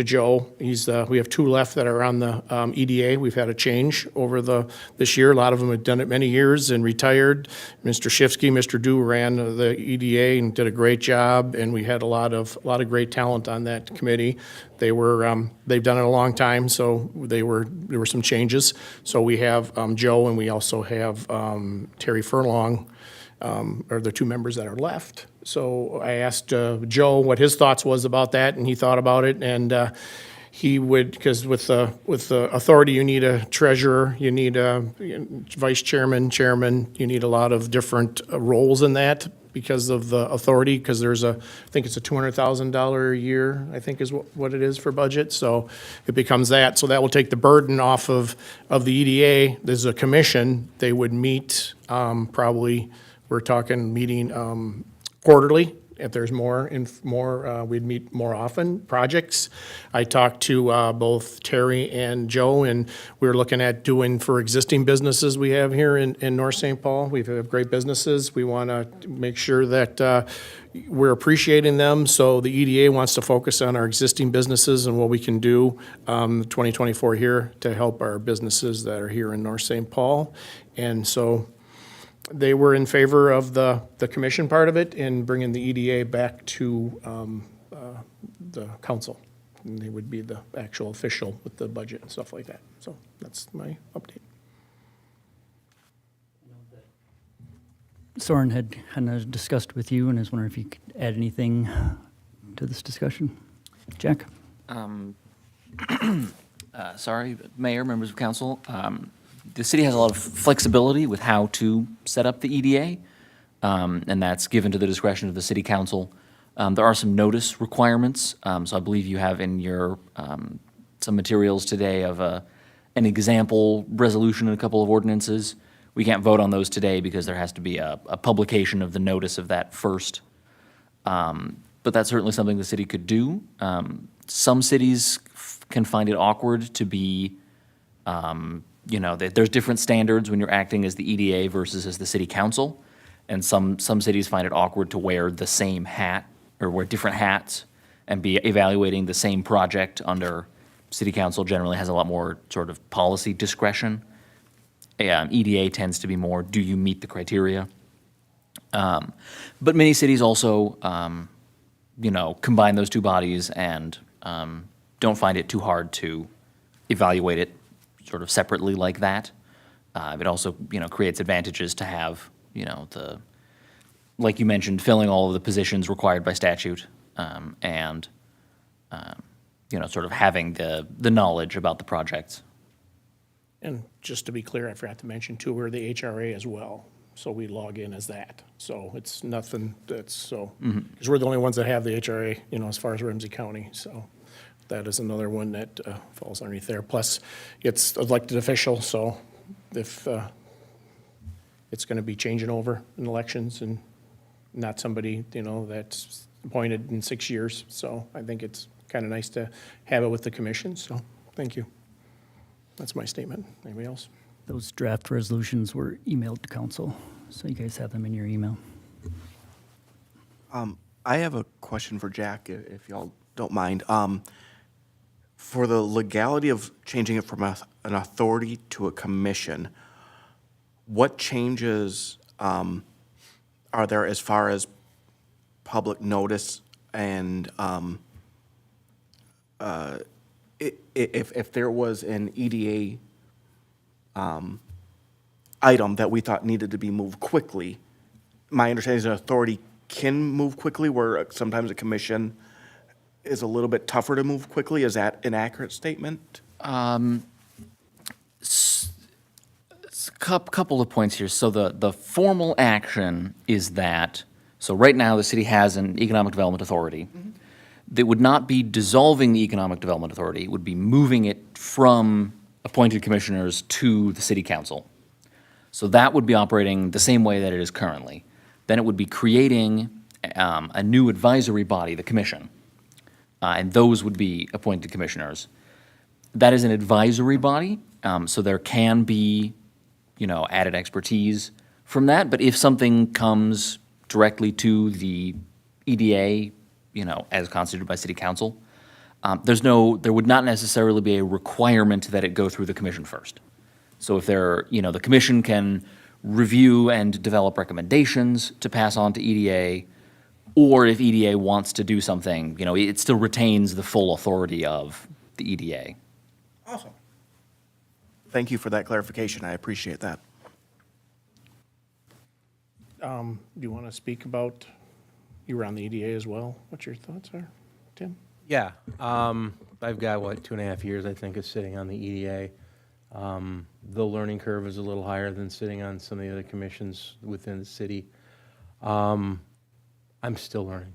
Joe. We have 2 left that are on the EDA. We've had a change over this year. A lot of them have done it many years and retired. Mr. Shifsky, Mr. Du ran the EDA and did a great job, and we had a lot of great talent on that committee. They've done it a long time, so there were some changes. So we have Joe, and we also have Terry Furlong, are the 2 members that are left. So I asked Joe what his thoughts was about that, and he thought about it, and he would, because with the authority, you need a treasurer, you need a vice chairman, you need a lot of different roles in that because of the authority, because there's I think it's a $200,000 a year, I think is what it is for budget. So it becomes that. So that will take the burden off of the EDA. There's a commission. They would meet probably, we're talking meeting quarterly. If there's more, we'd meet more often. Projects, I talked to both Terry and Joe, and we were looking at doing for existing businesses we have here in North St. Paul. We have great businesses. We want to make sure that we're appreciating them. So the EDA wants to focus on our existing businesses and what we can do 2024 here to help our businesses that are here in North St. Paul. And so they were in favor of the commission part of it and bringing the EDA back to the council. And they would be the actual official with the budget and stuff like that. So that's my update. Soren had kind of discussed with you, and I was wondering if you could add anything to this discussion. Jack? Sorry, Mayor, members of council. The city has a lot of flexibility with how to set up the EDA, and that's given to the discretion of the city council. There are some notice requirements, so I believe you have in your some materials today of an example resolution and a couple of ordinances. We can't vote on those today because there has to be a publication of the notice of that first. But that's certainly something the city could do. Some cities can find it awkward to be there's different standards when you're acting as the EDA versus as the city council. And some cities find it awkward to wear the same hat or wear different hats and be evaluating the same project under city council generally has a lot more sort of policy discretion. EDA tends to be more, do you meet the criteria? But many cities also, combine those 2 bodies and don't find it too hard to evaluate it sort of separately like that. It also, creates advantages to have, like you mentioned, filling all of the positions required by statute and, sort of having the knowledge about the projects. And just to be clear, I forgot to mention too, we're the HRA as well. So we log in as that. So it's nothing that's so, because we're the only ones that have the HRA, as far as Ramsey County. So that is another one that falls underneath there. Plus, it's elected official, so if it's going to be changing over in elections and not somebody, that's appointed in 6 years. So I think it's kind of nice to have it with the commission. So thank you. That's my statement. Anybody else? Those draft resolutions were emailed to council, so you guys have them in your email. I have a question for Jack, if y'all don't mind. For the legality of changing it from an authority to a commission, what changes are there as far as public notice and if there was an EDA item that we thought needed to be moved quickly, my understanding is an authority can move quickly, where sometimes a commission is a little bit tougher to move quickly. Is that an accurate statement? Couple of points here. So the formal action is that, so right now, the city has an economic development authority. That would not be dissolving the economic development authority, it would be moving it from appointed commissioners to the city council. So that would be operating the same way that it is currently. Then it would be creating a new advisory body, the commission, and those would be appointed commissioners. That is an advisory body, so there can be, added expertise from that. But if something comes directly to the EDA, as constituted by city council, there would not necessarily be a requirement that it go through the commission first. So if the commission can review and develop recommendations to pass on to EDA, or if EDA wants to do something, it still retains the full authority of the EDA. Awesome. Thank you for that clarification. I appreciate that. Do you want to speak about, you were on the EDA as well, what your thoughts are, Tim? Yeah, I've got, 2.5 years, I think, of sitting on the EDA. The learning curve is a little higher than sitting on some of the other commissions within the city. I'm still learning.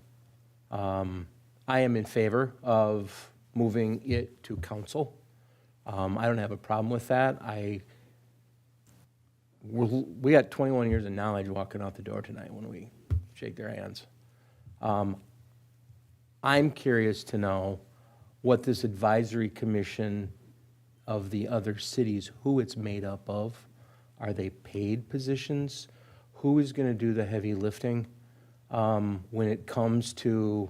I am in favor of moving it to council. I don't have a problem with that. We got 21 years of knowledge walking out the door tonight when we shake their hands. I'm curious to know what this advisory commission of the other cities, who it's made up of. Are they paid positions? Who is going to do the heavy lifting when it comes to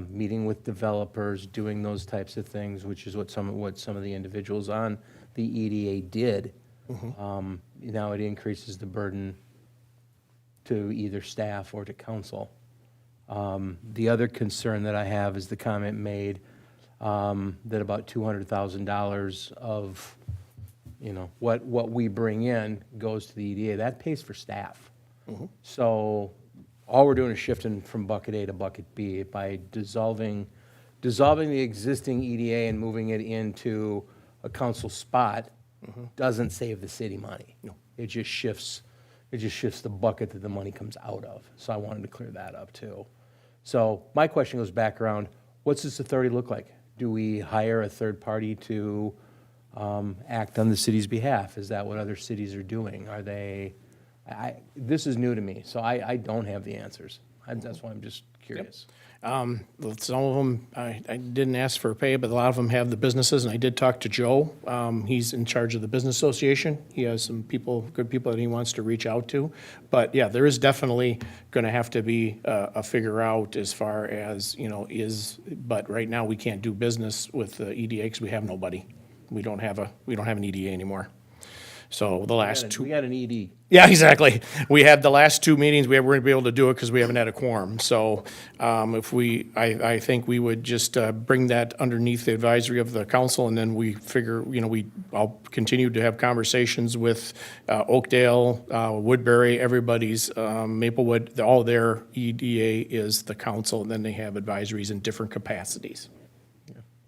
meeting with developers, doing those types of things, which is what some of the individuals on the EDA did. Now it increases the burden to either staff or to council. The other concern that I have is the comment made that about $200,000 of, what we bring in goes to the EDA. That pays for staff. So all we're doing is shifting from bucket A to bucket B by dissolving the existing EDA and moving it into a council spot. Doesn't save the city money. No, it just shifts the bucket that the money comes out of. So I wanted to clear that up too. So my question goes back around, what's this authority look like? Do we hire a third party to act on the city's behalf? Is that what other cities are doing? Are they, this is new to me, so I don't have the answers. That's why I'm just curious. Some of them, I didn't ask for pay, but a lot of them have the businesses, and I did talk to Joe. He's in charge of the business association. He has some good people that he wants to reach out to. But yeah, there is definitely going to have to be a figure out as far as, but right now we can't do business with the EDA because we have nobody. We don't have an EDA anymore. So the last two. We got an ED. Yeah, exactly. We had the last two meetings, we're going to be able to do it because we haven't had a quorum. So I think we would just bring that underneath the advisory of the council, and then we figure, I'll continue to have conversations with Oakdale, Woodbury, everybody's, Maplewood, all their EDA is the council, and then they have advisories in different capacities.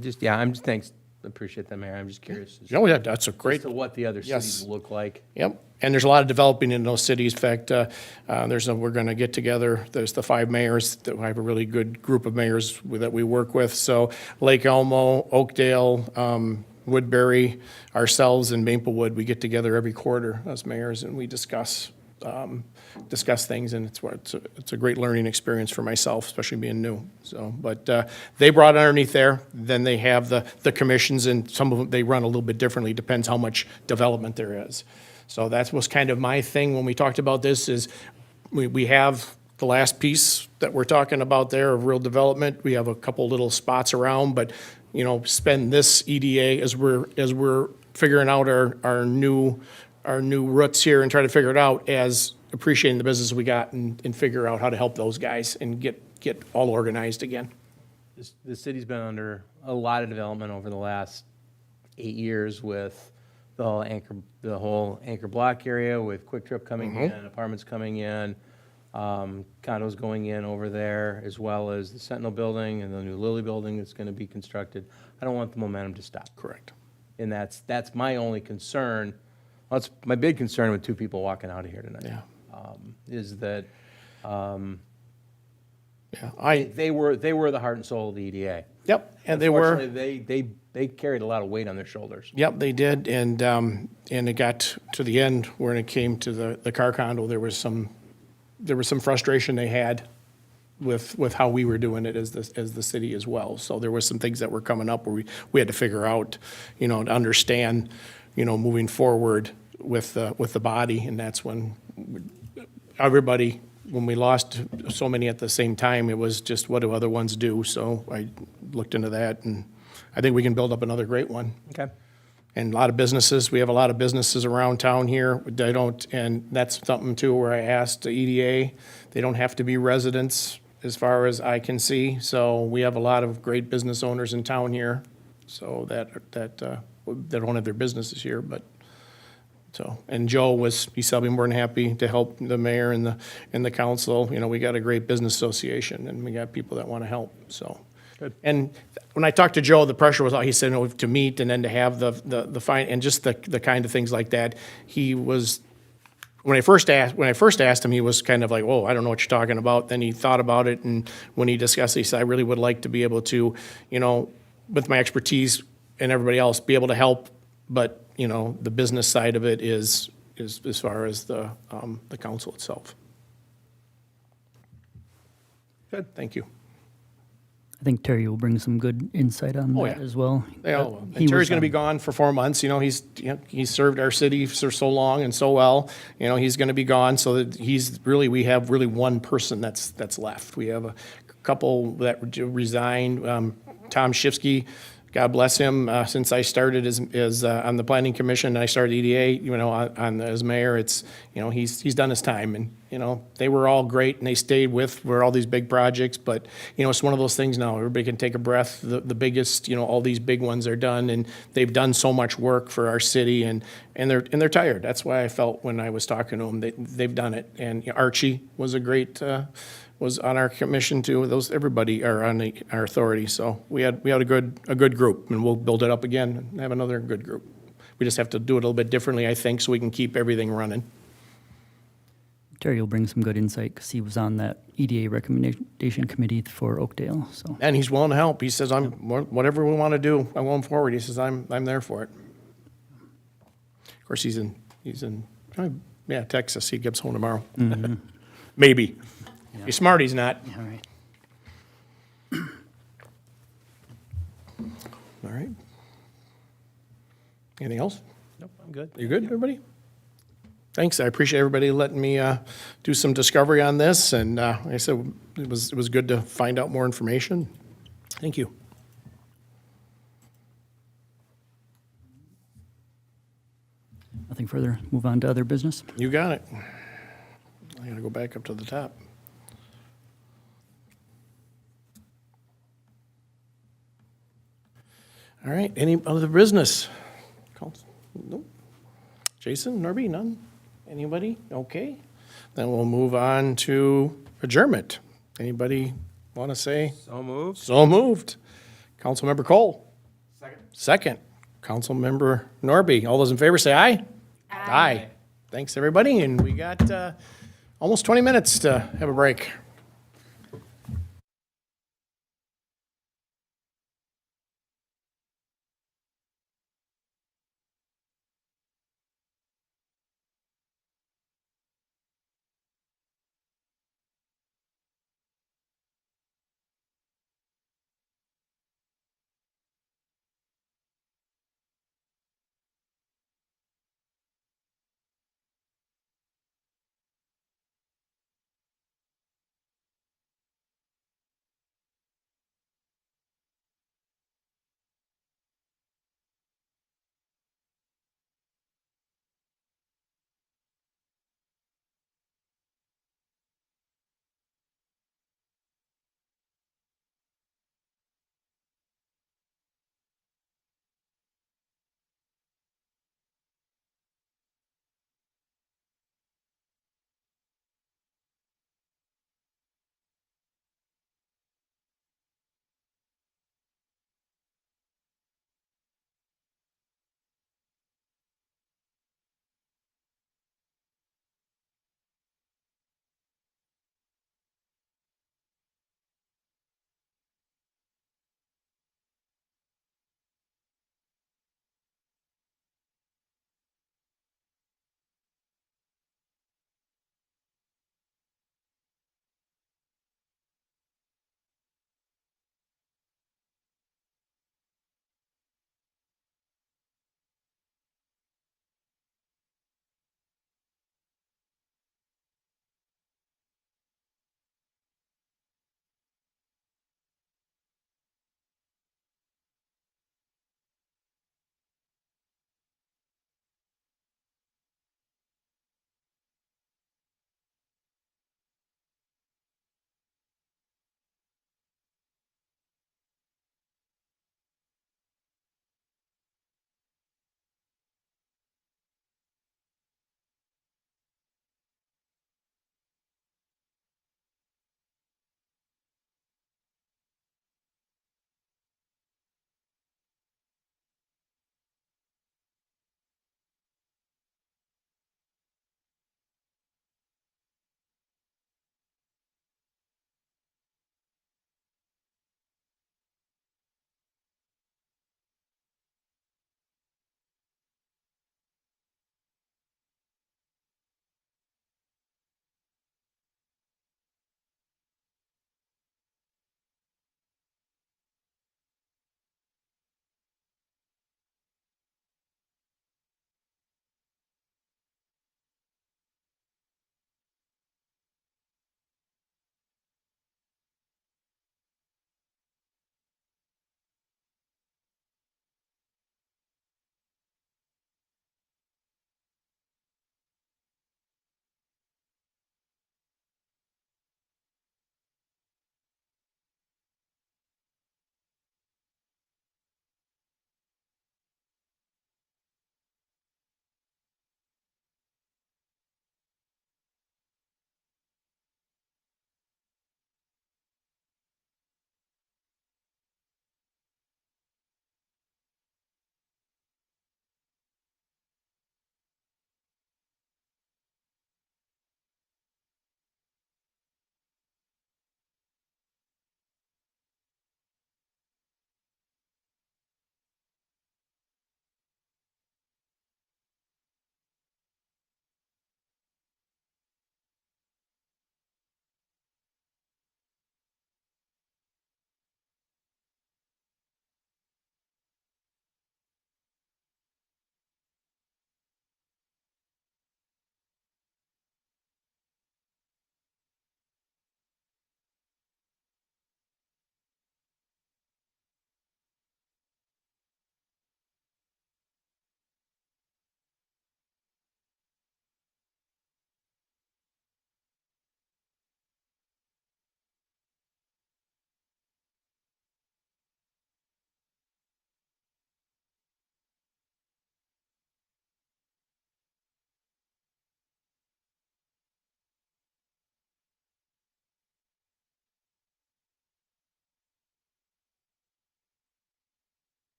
Thanks. Appreciate that, Mayor. I'm just curious as Oh, yeah, that's a great. to what the other cities Yes. look like. Yep, and there's a lot of developing in those cities. In fact, we're going to get together, there's the 5 mayors, that I have a really good group of mayors that we work with. So Lake Elmo, Oakdale, Woodbury, ourselves, and Maplewood, we get together every quarter as mayors, and we discuss things, and it's a great learning experience for myself, especially being new. So, but they brought it underneath there. Then they have the commissions, and some of them, they run a little bit differently, depends how much development there is. So that was kind of my thing when we talked about this, is we have the last piece that we're talking about there of real development. We have a couple little spots around, but, spend this EDA as we're figuring out our new roots here and try to figure it out, as appreciating the business we got and figure out how to help those guys and get all organized again. The city's been under a lot of development over the last 8 years with the whole Anchor Block area, with Quick Trip coming in, apartments coming in, condos going in over there, as well as the Sentinel Building and the new Lilly Building that's going to be constructed. I don't want the momentum to stop. Correct. And that's my only concern. Well, that's my big concern with 2 people walking out of here tonight. Yeah. Is that Yeah, they were the heart and soul of the EDA. Yep, and they were. Unfortunately, they carried a lot of weight on their shoulders. Yep, they did, and it got to the end when it came to the car condo. There was some frustration they had with how we were doing it as the city as well. So there was some things that were coming up where we had to figure out, to understand, moving forward with the body, and that's when everybody. When we lost so many at the same time, it was just, what do other ones do? So I looked into that, and I think we can build up another great one. Okay. And a lot of businesses, we have a lot of businesses around town here. They don't, and that's something too where I asked the EDA, they don't have to be residents as far as I can see. So we have a lot of great business owners in town here. So that they don't have their businesses here, but. So, and Joe he said, I'll be more than happy to help the mayor and the council. We got a great business association, and we got people that want to help, so. Good. And when I talked to Joe, the pressure was, he said, to meet and then to have the fine, and just the kind of things like that. He was, when I first asked him, he was kind of like, whoa, I don't know what you're talking about. Then he thought about it, and when he discussed it, he said, I really would like to be able to, with my expertise and everybody else, be able to help, but the business side of it is as far as the council itself. Good, thank you. I think Terry will bring some good insight on Oh, that yeah. as well. They all will. He And Terry's was, going to be gone for 4 months. He's served our city for so long and so well. He's going to be gone, so that we have really one person that's left. We have a couple that resigned. Tom Shifsky, God bless him. Since I started as on the planning commission, and I started EDA, as mayor, it's he's done his time, and they were all great, and they stayed for all these big projects. But it's one of those things now. Everybody can take a breath. The biggest, all these big ones are done, and they've done so much work for our city, and they're tired. That's why I felt when I was talking to them, they've done it. And Archie was a great. Was on our commission too. Everybody are on our authority. So we had a good group, and we'll build it up again and have another good group. We just have to do it a little bit differently, I think, so we can keep everything running. Terry will bring some good insight because he was on that EDA recommendation committee for Oakdale. So And he's willing to help. He says, whatever we want to do, I'm going forward. He says, I'm there for it. Of course, he's in Texas. He gets home tomorrow. Maybe. He's smart, he's not. all right. All right. Anything else? Nope, I'm good. You good, everybody? Thanks. I appreciate everybody letting me do some discovery on this. And like I said, it was good to find out more information. Thank you. nothing further. Move on to other business. You got it. I gotta go back up to the top. All right, any other business? Nope. Jason, Norby, none? Anybody? Okay. Then we'll move on to adjournment. Anybody want to say? So moved. So moved. Councilmember Cole? Second. Councilmember Norby. All those in favor say aye. Aye. Thanks, everybody, and we got almost 20 minutes to have a break.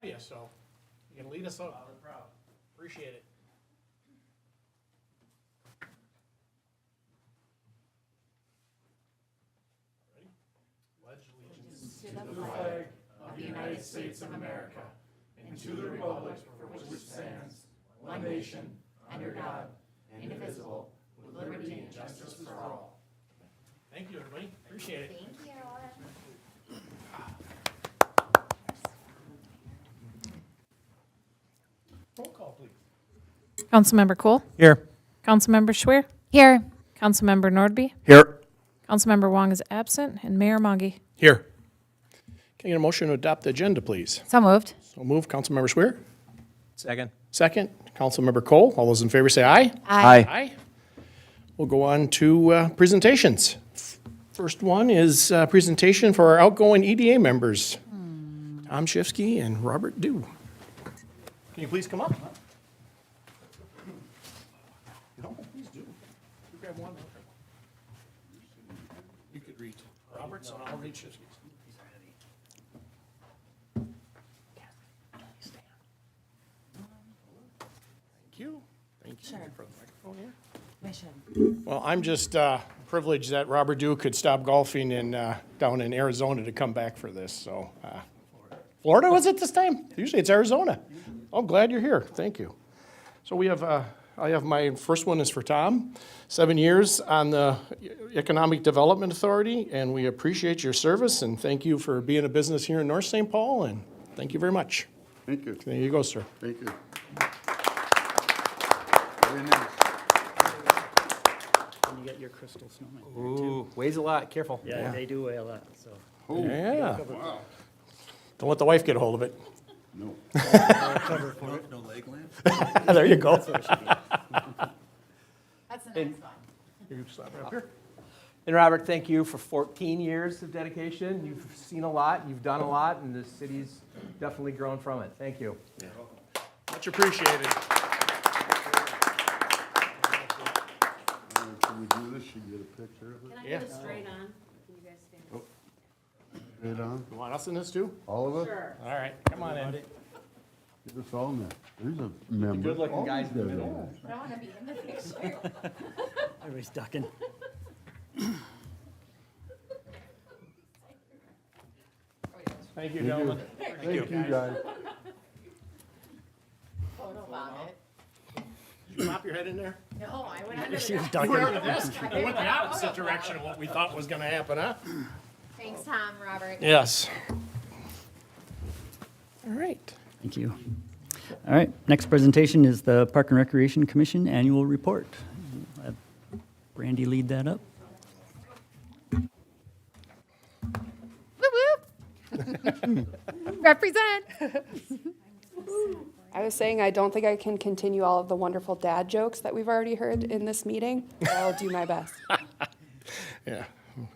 Yeah, so you can lead us out. Appreciate it. Thank you, everybody. Appreciate it. Roll call, please. Councilmember Cole? Here. Councilmember Schwer? Here. Councilmember Nordby? Here. Councilmember Wong is absent, and Mayor Monge. Here. Can I get a motion to adopt the agenda, please? So moved. So move, Councilmember Swear. Second? Second, Councilmember Cole. All those in favor say aye. Aye. Aye. We'll go on to presentations. First one is a presentation for our outgoing EDA members, Tom Shifsky and Robert Dew. Can you please come up? No, please do. You grab one. You could read Robert's and I'll read Shifsky's. Thank you. Thank you for the microphone here. Well, I'm just privileged that Robert Dew could stop golfing down in Arizona to come back for this, so. Florida was it this time? Usually it's Arizona. I'm glad you're here. Thank you. So we have, I have my first one is for Tom. 7 years on the Economic Development Authority, and we appreciate your service, and thank you for being a business here in North St. Paul, and thank you very much. Thank you. There you go, sir. Thank you. Very nice. And you get your crystal snowman. Ooh, weighs a lot, careful. Yeah, they do weigh a lot, so. Yeah. Wow. Don't let the wife get a hold of it. No. No leg lamp? There you go. That's the next one. You slap it up here. And Robert, thank you for 14 years of dedication. You've seen a lot, you've done a lot, and the city's definitely grown from it. Thank you. Much appreciated. Can we do this? You get a picture of it? Yeah. Straight on. Can you guys stand? Right on? You want us in this too? All of it? Sure. All right, come on in. Get us all in there. There's a member. good-looking guys in the Always middle. I want to be in the picture. Everybody's ducking. Thank you, gentlemen. Thank you, guys. Photo vomit. Did you pop your head in there? No, I went under She the was desk. You were ducking. on the desk. You went the opposite direction of what we thought was gonna happen, huh? Thanks, Tom, Robert. Yes. All right. Thank you. All right, next presentation is the Park and Recreation Commission Annual Report. I'll have Brandy lead that up. Whoop, whoop. Represent. I was saying I don't think I can continue all of the wonderful dad jokes that we've already heard in this meeting, but I'll do my best. Yeah. Well,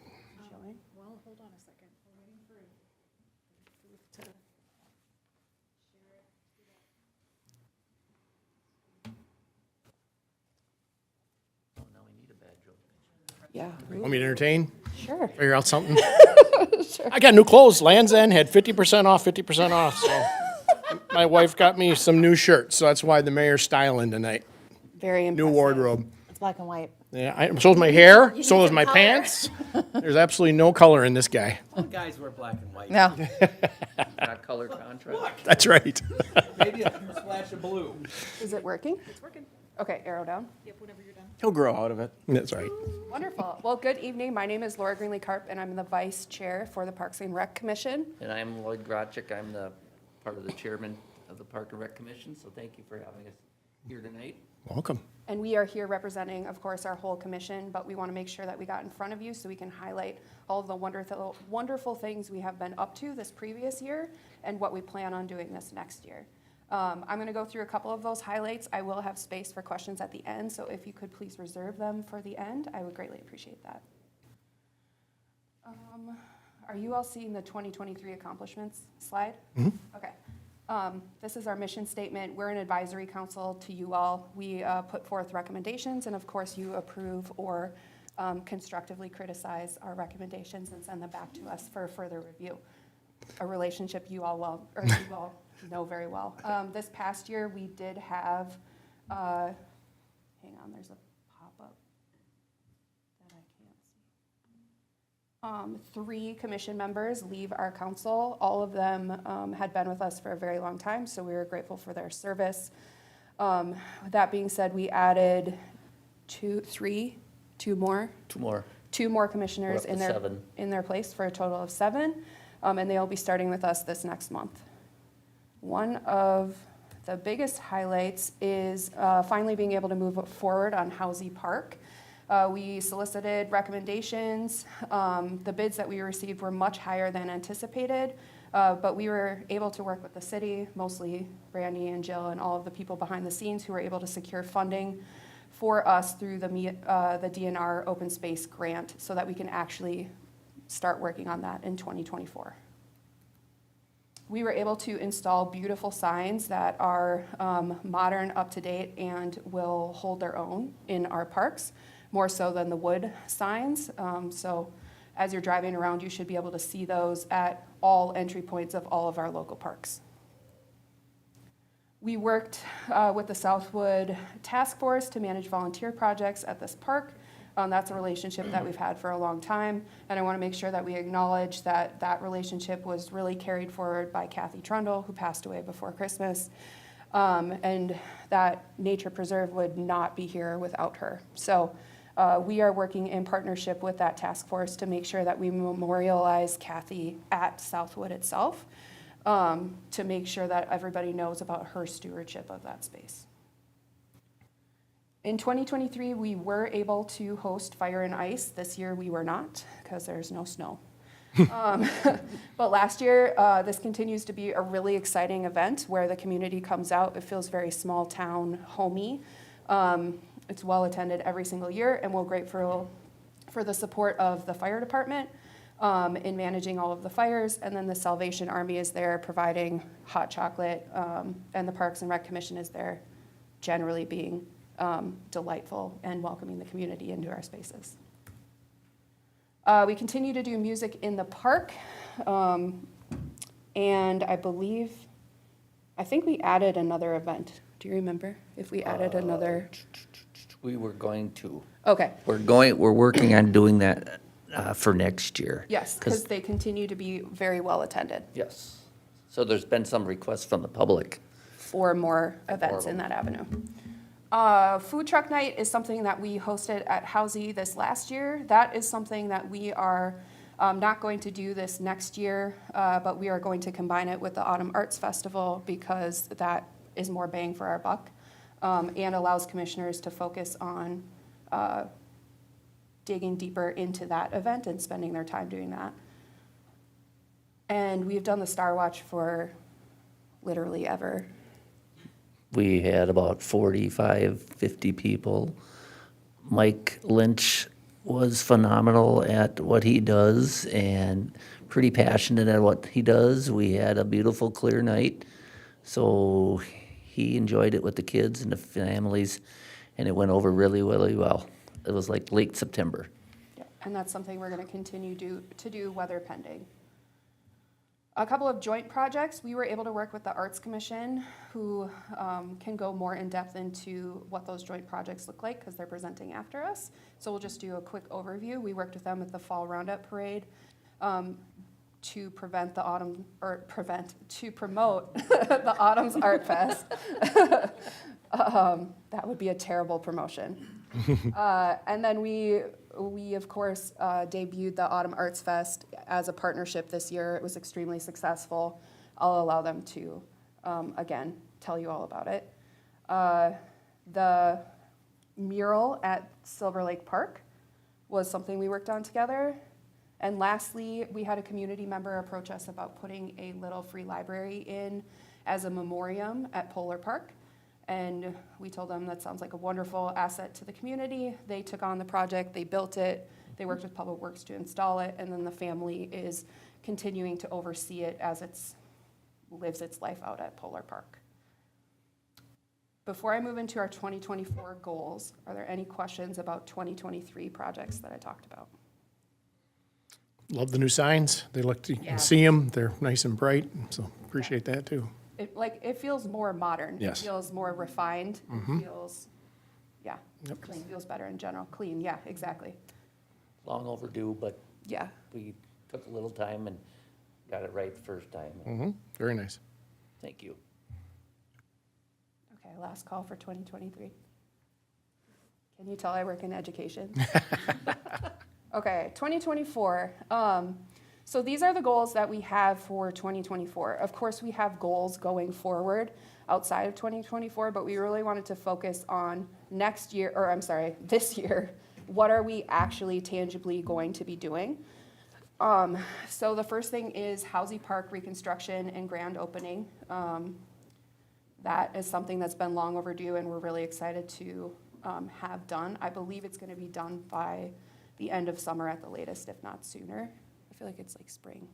hold on a second. We're waiting for it to. Yeah, Want me to entertain? sure. Figure out something? I got new clothes. Land's End had 50% off, so my wife got me some new shirts, so that's why the mayor's styling tonight. Very New impressive. wardrobe. It's black and white. Yeah, so is my hair, so is some my color. pants. There's absolutely no color in this guy. All guys wear black and white. No. Not color contrast. That's right. Maybe a splash of blue. Is it working? It's working. Okay, arrow down. He'll grow out of it. That's right. Wonderful. Well, good evening. My name is Laura Greenlee Karp, and I'm the Vice Chair for the Parks and Rec Commission. And I'm Lloyd Grodchick. I'm the part of the chairman of the Park and Rec Commission, so thank you for having us here tonight. Welcome. And we are here representing, of course, our whole commission, but we want to make sure that we got in front of you so we can highlight all of the wonderful things we have been up to this previous year and what we plan on doing this next year. I'm going to go through a couple of those highlights. I will have space for questions at the end, so if you could please reserve them for the end, I would greatly appreciate that. Are you all seeing the 2023 accomplishments slide? Okay. This is our mission statement. We're an advisory council to you all. We put forth recommendations, and of course, you approve or constructively criticize our recommendations and send them back to us for further review. a relationship you all know very well. This past year, we did have, hang on, there's a pop-up that I can't see. 3 commission members leave our council. All of them had been with us for a very long time, so we were grateful for their service. That being said, we added two more commissioners We're up to 7. in their place for a total of 7, and they'll be starting with us this next month. One of the biggest highlights is finally being able to move forward on Housie Park. We solicited recommendations. The bids that we received were much higher than anticipated, but we were able to work with the city, mostly Brandy and Jill and all of the people behind the scenes who were able to secure funding for us through the DNR Open Space Grant so that we can actually start working on that in 2024. We were able to install beautiful signs that are modern, up-to-date, and will hold their own in our parks, more so than the wood signs. So as you're driving around, you should be able to see those at all entry points of all of our local parks. We worked with the Southwood Task Force to manage volunteer projects at this park. That's a relationship that we've had for a long time, and I want to make sure that we acknowledge that that relationship was really carried forward by Kathy Trundle, who passed away before Christmas, and that Nature Preserve would not be here without her. So we are working in partnership with that task force to make sure that we memorialize Kathy at Southwood itself, to make sure that everybody knows about her stewardship of that space. In 2023, we were able to host Fire and Ice. This year, we were not, because there's no snow. But last year, this continues to be a really exciting event where the community comes out. It feels very small town, homey. It's well attended every single year, and we're grateful for the support of the fire department in managing all of the fires, and then the Salvation Army is there providing hot chocolate, and the Parks and Rec Commission is there generally being delightful and welcoming the community into our spaces. We continue to do music in the park, and I think we added another event. Do you remember if we added another? We were going to. Okay. We're working on doing that for next year. Yes, because they continue to be very well attended Yes. So there's been some requests from the public. for more events in that avenue. Food truck night is something that we hosted at Housie this last year. That is something that we are not going to do this next year, but we are going to combine it with the Autumn Arts Festival because that is more bang for our buck, and allows commissioners to focus on digging deeper into that event and spending their time doing that. And we've done the Star Watch for literally ever. We had about 45, 50 people. Mike Lynch was phenomenal at what he does and pretty passionate at what he does. We had a beautiful, clear night. So he enjoyed it with the kids and the families, and it went over really, really well. It was like late September. Yeah, and that's something we're going to continue to do, weather pending. A couple of joint projects, we were able to work with the Arts Commission, who can go more in depth into what those joint projects look like because they're presenting after us. So we'll just do a quick overview. We worked with them at the Fall Roundup Parade to promote the Autumn's Art Fest. That would be a terrible promotion. And then we of course, debuted the Autumn Arts Fest as a partnership this year. It was extremely successful. I'll allow them to, again, tell you all about it. The mural at Silver Lake Park was something we worked on together. And lastly, we had a community member approach us about putting a little free library in as a memoriam at Polar Park. And we told them that sounds like a wonderful asset to the community. They took on the project, they built it, they worked with Public Works to install it, and then the family is continuing to oversee it as it lives its life out at Polar Park. Before I move into our 2024 goals, are there any questions about 2023 projects that I talked about? Love the new signs. They look, you can see them. They're nice and bright, so appreciate that too. It feels more modern. Yes. It feels more refined. It feels, yeah, clean, feels better in general. Clean, yeah, exactly. Long overdue, but Yeah. we took a little time and got it right the first time. Very nice. Thank you. Okay, last call for 2023. Can you tell I work in education? Okay, 2024. So these are the goals that we have for 2024. Of course, we have goals going forward outside of 2024, but we really wanted to focus on this year. What are we actually tangibly going to be doing? So the first thing is Housie Park reconstruction and grand opening. That is something that's been long overdue, and we're really excited to have done. I believe it's going to be done by the end of summer at the latest, if not sooner. I feel like it's like spring.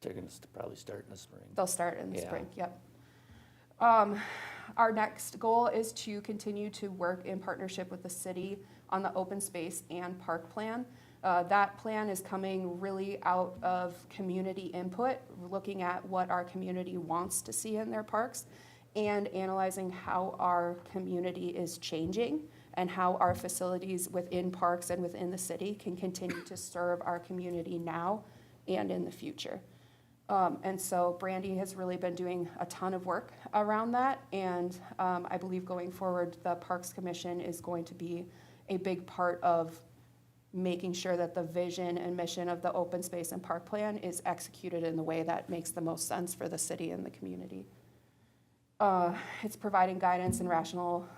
They're going to probably start in the spring. They'll start in the Yeah. spring, yep. Our next goal is to continue to work in partnership with the city on the open space and park plan. That plan is coming really out of community input, looking at what our community wants to see in their parks and analyzing how our community is changing and how our facilities within parks and within the city can continue to serve our community now and in the future. And so Brandy has really been doing a ton of work around that, and I believe going forward, the Parks Commission is going to be a big part of making sure that the vision and mission of the open space and park plan is executed in the way that makes the most sense for the city and the community. It's providing guidance and rationale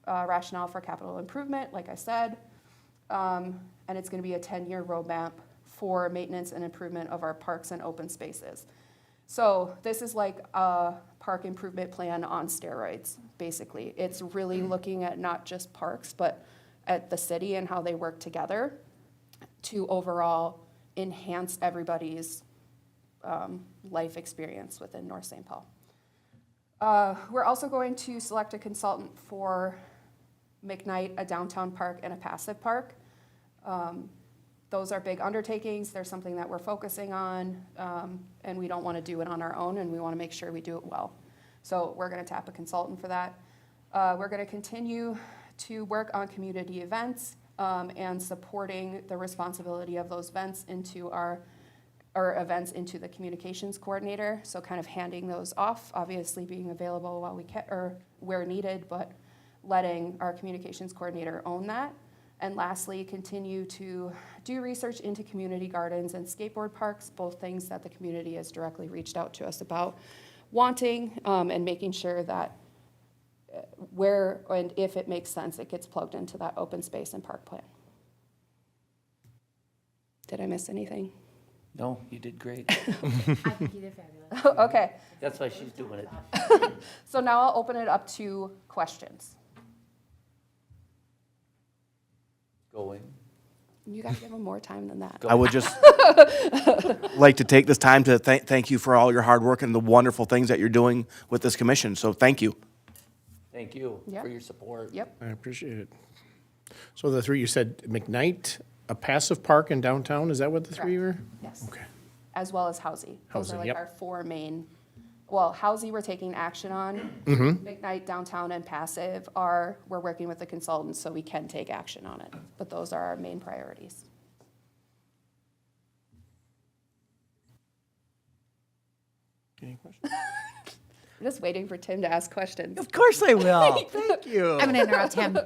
for capital improvement, like I said, and it's going to be a 10-year roadmap for maintenance and improvement of our parks and open spaces. So this is like a park improvement plan on steroids, basically. It's really looking at not just parks, but at the city and how they work together to overall enhance everybody's life experience within North St. Paul. We're also going to select a consultant for McKnight, a downtown park, and a passive park. Those are big undertakings. They're something that we're focusing on, and we don't want to do it on our own, and we want to make sure we do it well. So we're going to tap a consultant for that. We're going to continue to work on community events and supporting the responsibility of those events into our events into the communications coordinator. So kind of handing those off, obviously being available while we can or where needed, but letting our communications coordinator own that. And lastly, continue to do research into community gardens and skateboard parks, both things that the community has directly reached out to us about wanting, and making sure that where and if it makes sense, it gets plugged into that open space and park plan. Did I miss anything? No, you did great. I think you did fabulous. Okay, That's why she's doing it. so now I'll open it up to questions. Going. You gotta give them more time than that. I would just like to take this time to thank you for all your hard work and the wonderful things that you're doing with this commission. So thank you. Thank you Yeah. for your support. Yep, I appreciate it. So the three, you said McKnight, a passive park in downtown, is that what the three were? yes. Okay. As well as Housie. Those are Housie, like yep. our four main, well, Housie we're taking action on. Mm-hmm. McKnight, downtown, and passive we're working with the consultants so we can take action on it. But those are our main priorities. Any questions? I'm just waiting for Tim to ask questions. Of course I will. Thank you. I'm going to interrupt him.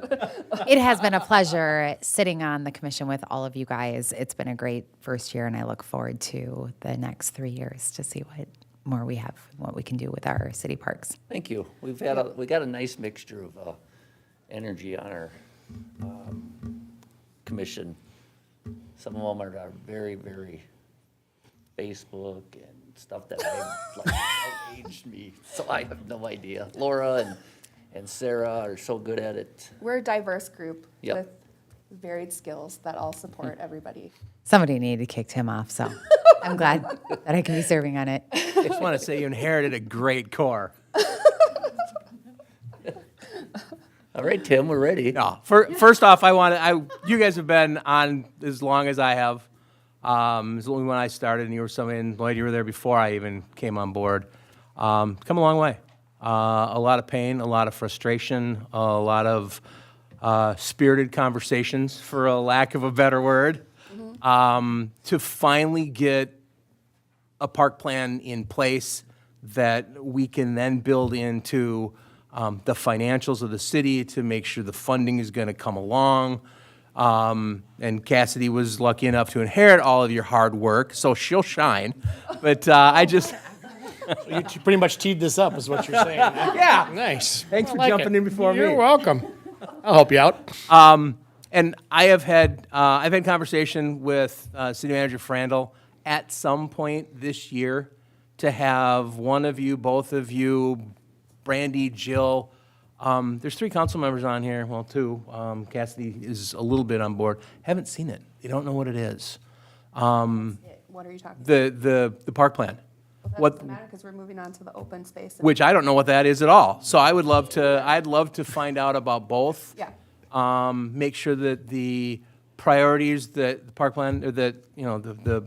It has been a pleasure sitting on the commission with all of you guys. It's been a great first year, and I look forward to the next 3 years to see what more we have, what we can do with our city parks. Thank you. We got a nice mixture of energy on our commission. Some of them are very, very Facebook and stuff that outaged me, so I have no idea. Laura and Sarah are so good at it. We're a diverse group Yep. with varied skills that all support everybody. Somebody needed to kick Tim off, so I'm glad that I can be serving on it. I just want to say you inherited a great core. All right, Tim, we're ready. No, first off, you guys have been on as long as I have. It was only when I started, and you were Lloyd, you were there before I even came on board. Come a long way. A lot of pain, a lot of frustration, a lot of spirited conversations, for a lack of a better word, to finally get a park plan in place that we can then build into the financials of the city to make sure the funding is going to come along. And Cassidy was lucky enough to inherit all of your hard work, so she'll shine. But I just... You pretty much teed this up, is what you're saying. Yeah. Nice. Thanks I for like jumping it. in before me. You're welcome. I'll help you out. And I've had conversation with City Manager Frandl at some point this year to have one of you, both of you, Brandy, Jill. There's 3 council members on here. Well, 2. Cassidy is a little bit on board. Haven't seen it. They don't know what it is. What are you talking about? The park plan. That What? doesn't matter because we're moving on to the open space. Which I don't know what that is at all. So I'd love to find out about both. Yeah. Make sure that the priorities that the park plan, or that, the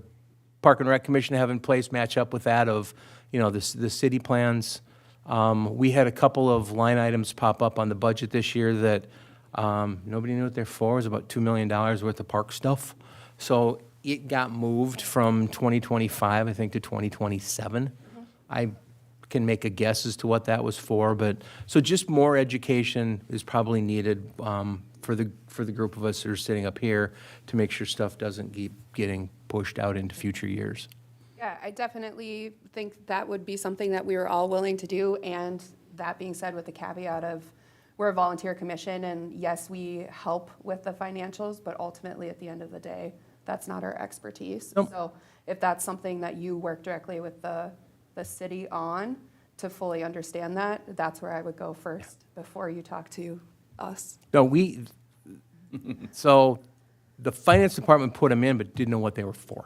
Park and Rec Commission have in place match up with that of, the city plans. We had a couple of line items pop up on the budget this year that nobody knew what they're for. It was about $2 million worth of park stuff. So it got moved from 2025, I think, to 2027. I can make a guess as to what that was for, but, so just more education is probably needed for the group of us that are sitting up here to make sure stuff doesn't keep getting pushed out into future years. Yeah, I definitely think that would be something that we were all willing to do. And that being said, with the caveat of, we're a volunteer commission, and yes, we help with the financials, but ultimately, at the end of the day, that's not our expertise. Nope. So if that's something that you work directly with the city on to fully understand that, that's where I would go first before you talk to us. No, so the finance department put them in, but didn't know what they were for.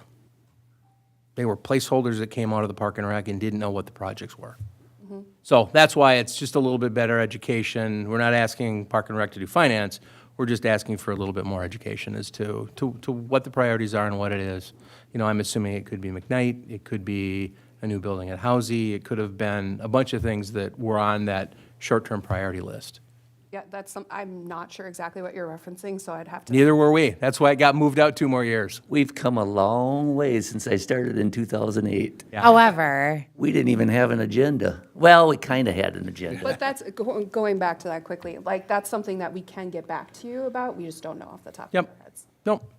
They were placeholders that came out of the Park and Rec and didn't know what the projects were. So that's why it's just a little bit better education. We're not asking Park and Rec to do finance. We're just asking for a little bit more education as to what the priorities are and what it is. I'm assuming it could be McKnight, it could be a new building at Housy, it could have been a bunch of things that were on that short-term priority list. Yeah, I'm not sure exactly what you're referencing, so I'd have to. Neither were we. That's why it got moved out 2 more years. We've come a long way since I started in 2008. Yeah. However, We didn't even have an agenda. Well, we kind of had an agenda. But that's, going back to that quickly, like, that's something that we can get back to you about. We just don't know off the top of Yep. our heads. Nope.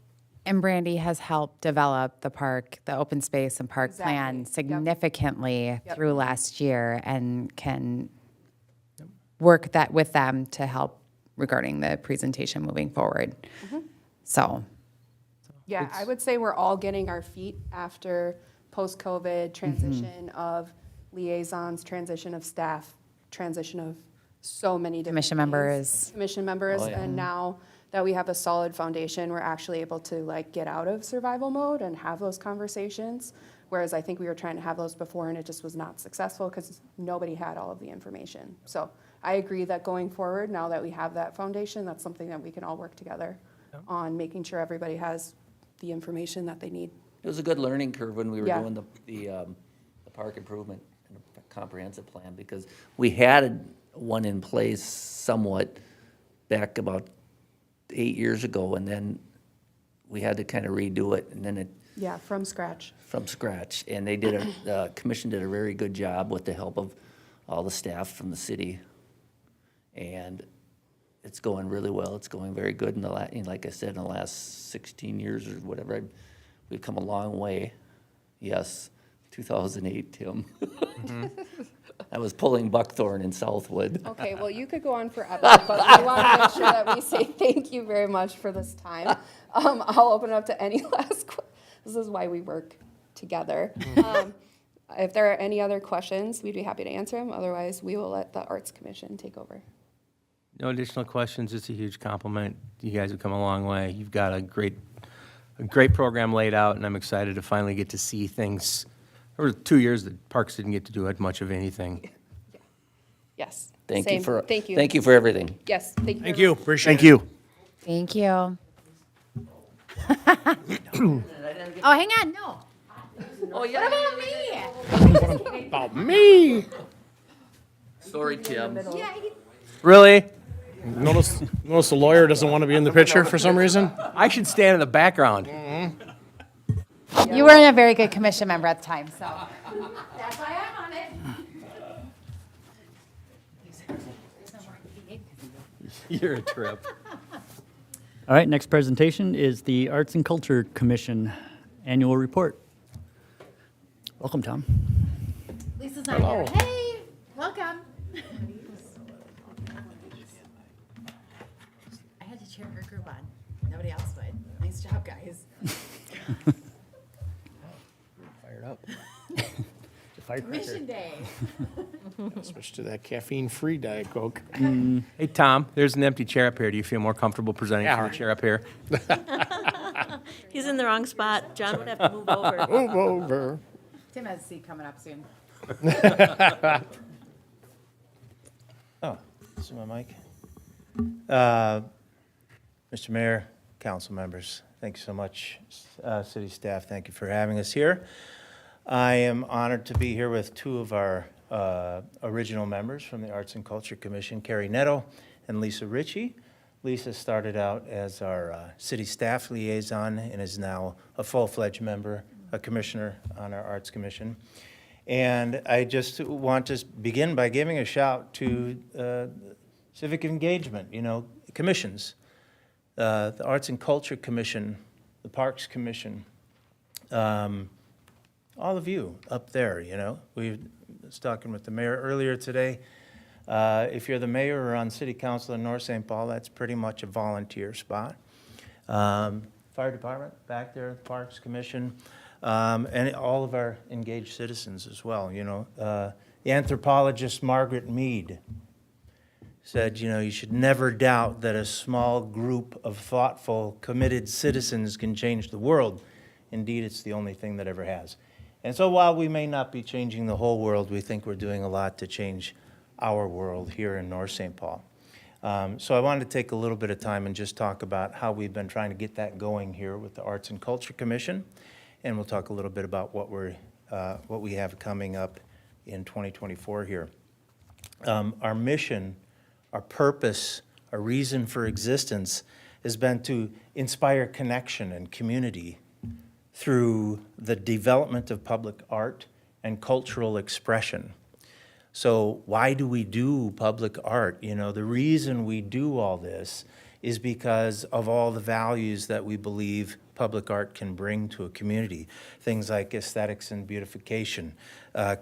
and Brandy has helped develop the park, the open space and park plan Exactly. Yep. significantly Yep. through last year and can work that with them to help regarding the presentation moving forward. So, Yeah, I would say we're all getting our feet after post-COVID transition of liaisons, transition of staff, transition of so many different Commission things. members. Commission members, Oh, yeah. and now that we have a solid foundation, we're actually able to get out of survival mode and have those conversations. Whereas I think we were trying to have those before and it just was not successful because nobody had all of the information. So I agree that going forward, now that we have that foundation, that's something that we can all work together on, making sure everybody has the information that they need. It was a good learning curve when we were Yeah. doing the park improvement and the comprehensive plan, because we had one in place somewhat back about 8 years ago, and then we had to kind of redo it, and then it, Yeah, from scratch. from scratch. And they did the commission did a very good job with the help of all the staff from the city. And it's going really well. It's going very good in like I said, in the last 16 years or whatever, we've come a long way. Yes, 2008, Tim. I was pulling buckthorn in Southwood. Okay, well, you could go on forever, but we want to make sure that we say thank you very much for this time. I'll open it up to any last this is why we work together. If there are any other questions, we'd be happy to answer them. Otherwise, we will let the Arts Commission take over. No additional questions. It's a huge compliment. You guys have come a long way. You've got a great program laid out, and I'm excited to finally get to see things. There were 2 years that parks didn't get to do much of anything. Yes. Thank Same. you for Thank you. Thank you for everything. Yes, thank you. Thank very you, much. appreciate it. Thank you. thank you. Oh, hang on, no. Oh, yeah. What about me? About me. Sorry, Tim. Yeah, Really? Notice the lawyer doesn't want to be in the picture for some reason? I should stand in the background. you weren't a very good commission member at the time, so. That's why I'm on it. You're a trip. All right, next presentation is the Arts and Culture Commission Annual Report. Welcome, Tom. Lisa's not here. Hey, welcome. I had to cheer her group on. Nobody else would. Nice job, guys. Fired up. Commission day. Switch to that caffeine-free Diet Coke. Hey, Tom, there's an empty chair up here. Do you feel more comfortable presenting Yeah, from all the chair up here? He's in the wrong spot. John would have to move over. Move over. Tim has a seat coming up soon. Oh, this is my mic. Mr. Mayor, council members, thank you so much. City staff, thank you for having us here. I am honored to be here with two of our original members from the Arts and Culture Commission, Carrie Netto and Lisa Ritchie. Lisa started out as our city staff liaison and is now a full-fledged member, a commissioner on our Arts Commission. And I just want to begin by giving a shout to civic engagement, commissions. The Arts and Culture Commission, the Parks Commission, all of you up there, We was talking with the mayor earlier today. If you're the mayor or on city council in North St. Paul, that's pretty much a volunteer spot. Fire department back there, Parks Commission, and all of our engaged citizens as well, The anthropologist Margaret Mead said, you should never doubt that a small group of thoughtful, committed citizens can change the world. Indeed, it's the only thing that ever has. And so while we may not be changing the whole world, we think we're doing a lot to change our world here in North St. Paul. So I wanted to take a little bit of time and just talk about how we've been trying to get that going here with the Arts and Culture Commission. And we'll talk a little bit about what we have coming up in 2024 here. Our mission, our purpose, our reason for existence has been to inspire connection and community through the development of public art and cultural expression. So why do we do public art? The reason we do all this is because of all the values that we believe public art can bring to a community. Things like aesthetics and beautification,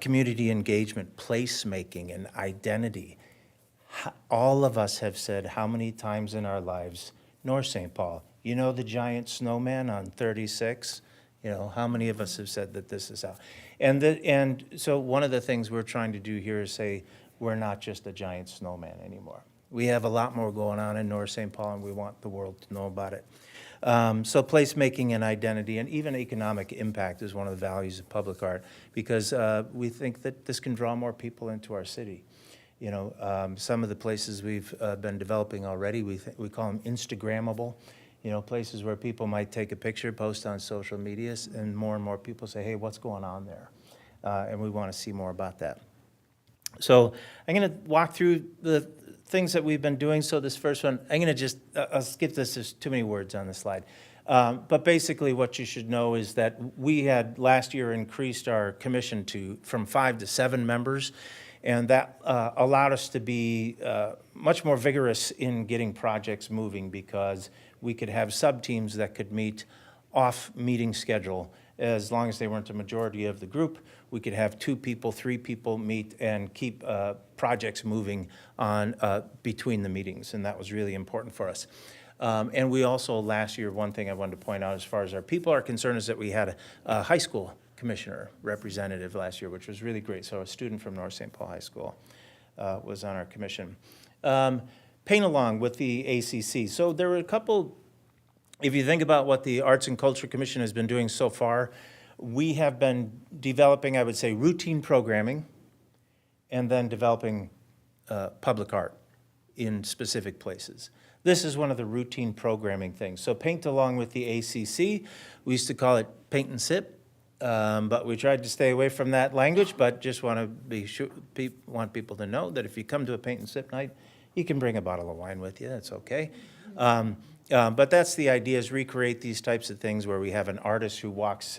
community engagement, placemaking, and identity. All of us have said how many times in our lives, North St. Paul, the giant snowman on 36? How many of us have said that this is how? And so one of the things we're trying to do here is say, we're not just a giant snowman anymore. We have a lot more going on in North St. Paul, and we want the world to know about it. So placemaking and identity, and even economic impact is one of the values of public art, because we think that this can draw more people into our city. Some of the places we've been developing already, we call them Instagrammable. Places where people might take a picture, post on social media, and more people say, hey, what's going on there? And we want to see more about that. So I'm going to walk through the things that we've been doing. So this first one, I'm going to I'll skip this, there's too many words on the slide. But basically what you should know is that we had last year increased our commission from 5 to 7 members. And that allowed us to be much more vigorous in getting projects moving, because we could have sub-teams that could meet off meeting schedule. As long as they weren't a majority of the group, we could have 2 people, 3 people meet and keep projects moving on between the meetings, and that was really important for us. And we also, last year, one thing I wanted to point out as far as our people are concerned is that we had a high school commissioner representative last year, which was really great. So a student from North St. Paul High School was on our commission. Paint along with the ACC. So there were a couple, if you think about what the Arts and Culture Commission has been doing so far, we have been developing, I would say, routine programming, and then developing public art in specific places. This is one of the routine programming things. So paint along with the ACC. We used to call it paint and sip, but we tried to stay away from that language, but just want to be sure, want people to know that if you come to a paint and sip night, you can bring a bottle of wine with you, that's okay. But that's the idea, is recreate these types of things where we have an artist who walks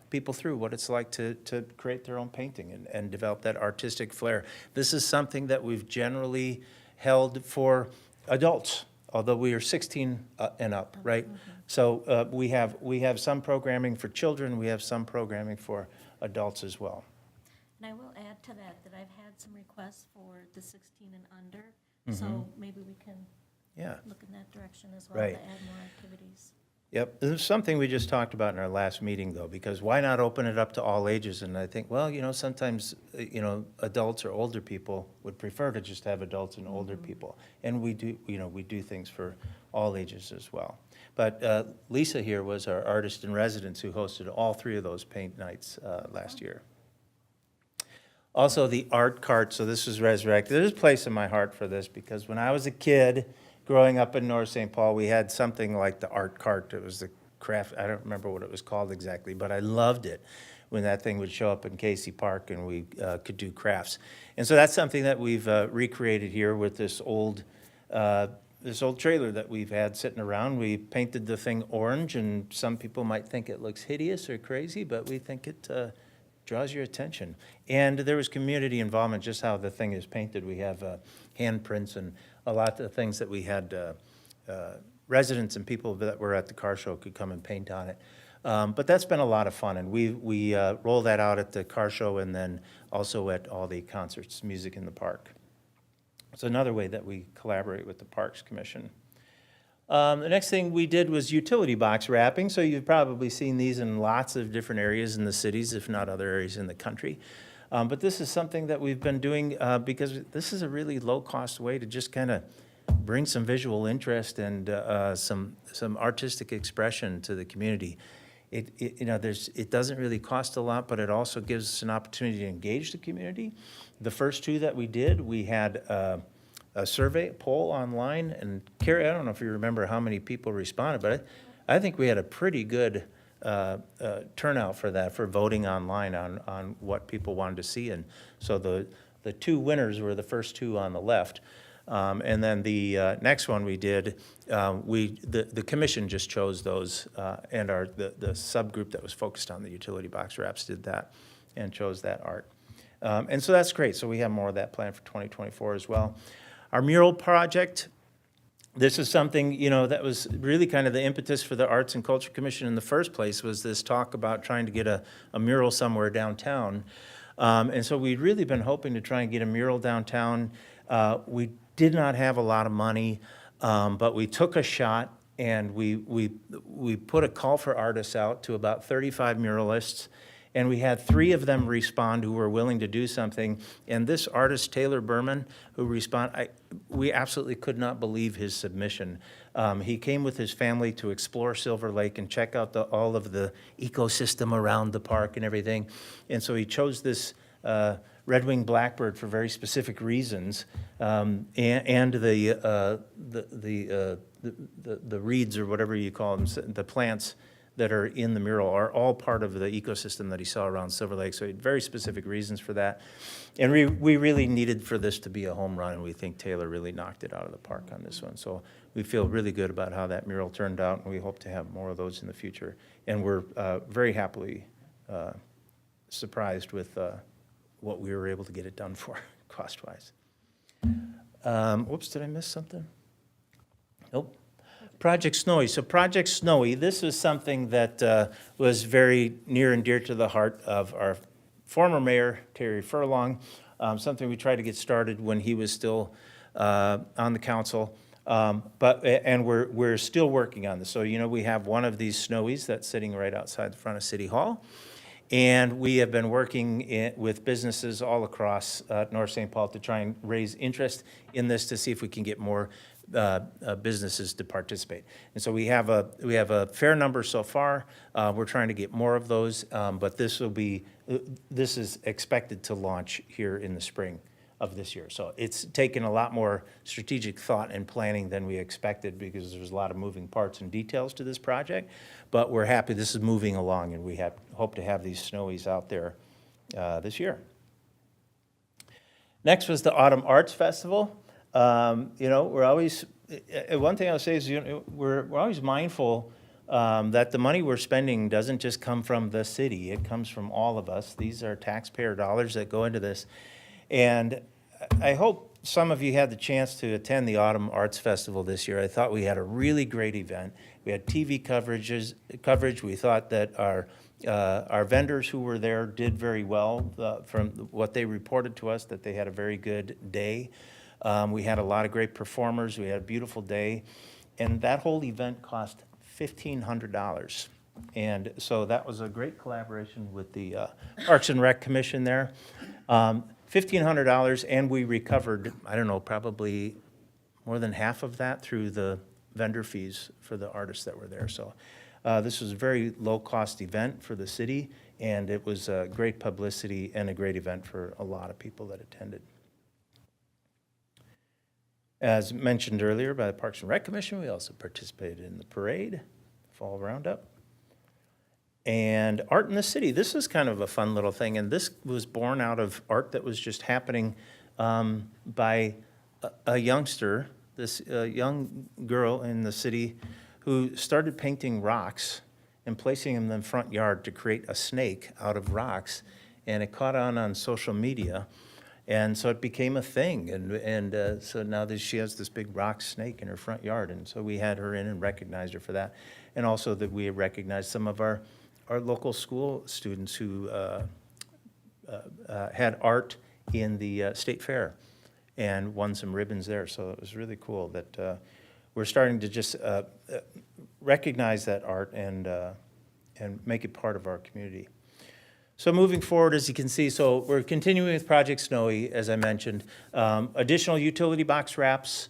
people through what it's like to create their own painting and develop that artistic flair. This is something that we've generally held for adults, although we are 16 and up, right? So we have some programming for children, we have some programming for adults as well. And I will add to that, I've had some requests for the 16 and under, so maybe we can Yeah. look in that direction as well, Right. to add more activities. Yep, this is something we just talked about in our last meeting, though, because why not open it up to all ages? And I think, well, sometimes, adults or older people would prefer to just have adults and older people. And we do, we do things for all ages as well. But Lisa here was our artist in residence who hosted all 3 of those paint nights last year. Also, the art cart, so this was resurrected. There's a place in my heart for this, because when I was a kid, growing up in North St. Paul, we had something like the art cart. It was the craft, I don't remember what it was called exactly, but I loved it when that thing would show up in Casey Park and we could do crafts. And so that's something that we've recreated here with this old trailer that we've had sitting around. We painted the thing orange, and some people might think it looks hideous or crazy, but we think it draws your attention. And there was community involvement, just how the thing is painted. We have handprints and a lot of things that we had residents and people that were at the car show could come and paint on it. But that's been a lot of fun, and we roll that out at the car show and then also at all the concerts, music in the park. It's another way that we collaborate with the Parks Commission. The next thing we did was utility box wrapping. So you've probably seen these in lots of different areas in the cities, if not other areas in the country. But this is something that we've been doing because this is a really low-cost way to just kind of bring some visual interest and some artistic expression to the community. It doesn't really cost a lot, but it also gives us an opportunity to engage the community. The first 2 that we did, we had a survey, a poll online, and Carrie, I don't know if you remember how many people responded, but I think we had a pretty good turnout for that, for voting online on what people wanted to see. And so the 2 winners were the first 2 on the left. And then the next one we did, the commission just chose those, and the subgroup that was focused on the utility box wraps did that and chose that art. And so that's great. So we have more of that planned for 2024 as well. Our mural project, this is something, that was really kind of the impetus for the Arts and Culture Commission in the first place, was this talk about trying to get a mural somewhere downtown. And so we'd really been hoping to try and get a mural downtown. We did not have a lot of money, but we took a shot, and we put a call for artists out to about 35 muralists. And we had 3 of them respond who were willing to do something. And this artist, Taylor Berman, who responded, we absolutely could not believe his submission. He came with his family to explore Silver Lake and check out all of the ecosystem around the park and everything. And so he chose this red-winged blackbird for very specific reasons, and the reeds, or whatever you call them, the plants that are in the mural are all part of the ecosystem that he saw around Silver Lake. So he had very specific reasons for that. And we really needed for this to be a home run, and we think Taylor really knocked it out of the park on this one. So we feel really good about how that mural turned out, and we hope to have more of those in the future. And we're very happily surprised with what we were able to get it done for, cost-wise. Whoops, did I miss something? Nope. Project Snowy. So Project Snowy, this was something that was very near and dear to the heart of our former mayor, Terry Furlong, something we tried to get started when he was still on the council. And we're still working on this. So, we have one of these Snowies that's sitting right outside the front of City Hall. And we have been working with businesses all across North St. Paul to try and raise interest in this, to see if we can get more businesses to participate. And so we have a fair number so far. We're trying to get more of those, but this is expected to launch here in the spring of this year. So it's taken a lot more strategic thought and planning than we expected because there's a lot of moving parts and details to this project. But we're happy this is moving along, and we hope to have these snowies out there this year. Next was the Autumn Arts Festival. We're always, one thing I'll say is, we're always mindful that the money we're spending doesn't just come from the city, it comes from all of us. These are taxpayer dollars that go into this. And I hope some of you had the chance to attend the Autumn Arts Festival this year. I thought we had a really great event. We had TV coverage. We thought that our vendors who were there did very well from what they reported to us, that they had a very good day. We had a lot of great performers. We had a beautiful day. And that whole event cost $1,500. And so that was a great collaboration with the Parks and Rec Commission there. $1,500, and we recovered, I don't know, probably more than half of that through the vendor fees for the artists that were there. So this was a very low-cost event for the city, and it was great publicity and a great event for a lot of people that attended. As mentioned earlier by the Parks and Rec Commission, we also participated in the parade, Fall Roundup. And Art in the City, this is kind of a fun little thing, and this was born out of art that was just happening by a youngster, this young girl in the city who started painting rocks and placing them in the front yard to create a snake out of rocks, and it caught on social media, and so it became a thing, and so now that she has this big rock snake in her front yard, and so we had her in and recognized her for that, and also that we recognized some of our local school students who had art in the state fair and won some ribbons there. So it was really cool that we're starting to just recognize that art and make it part of our community. So moving forward, as you can see, so we're continuing with Project Snowy, as I mentioned. Additional utility box wraps.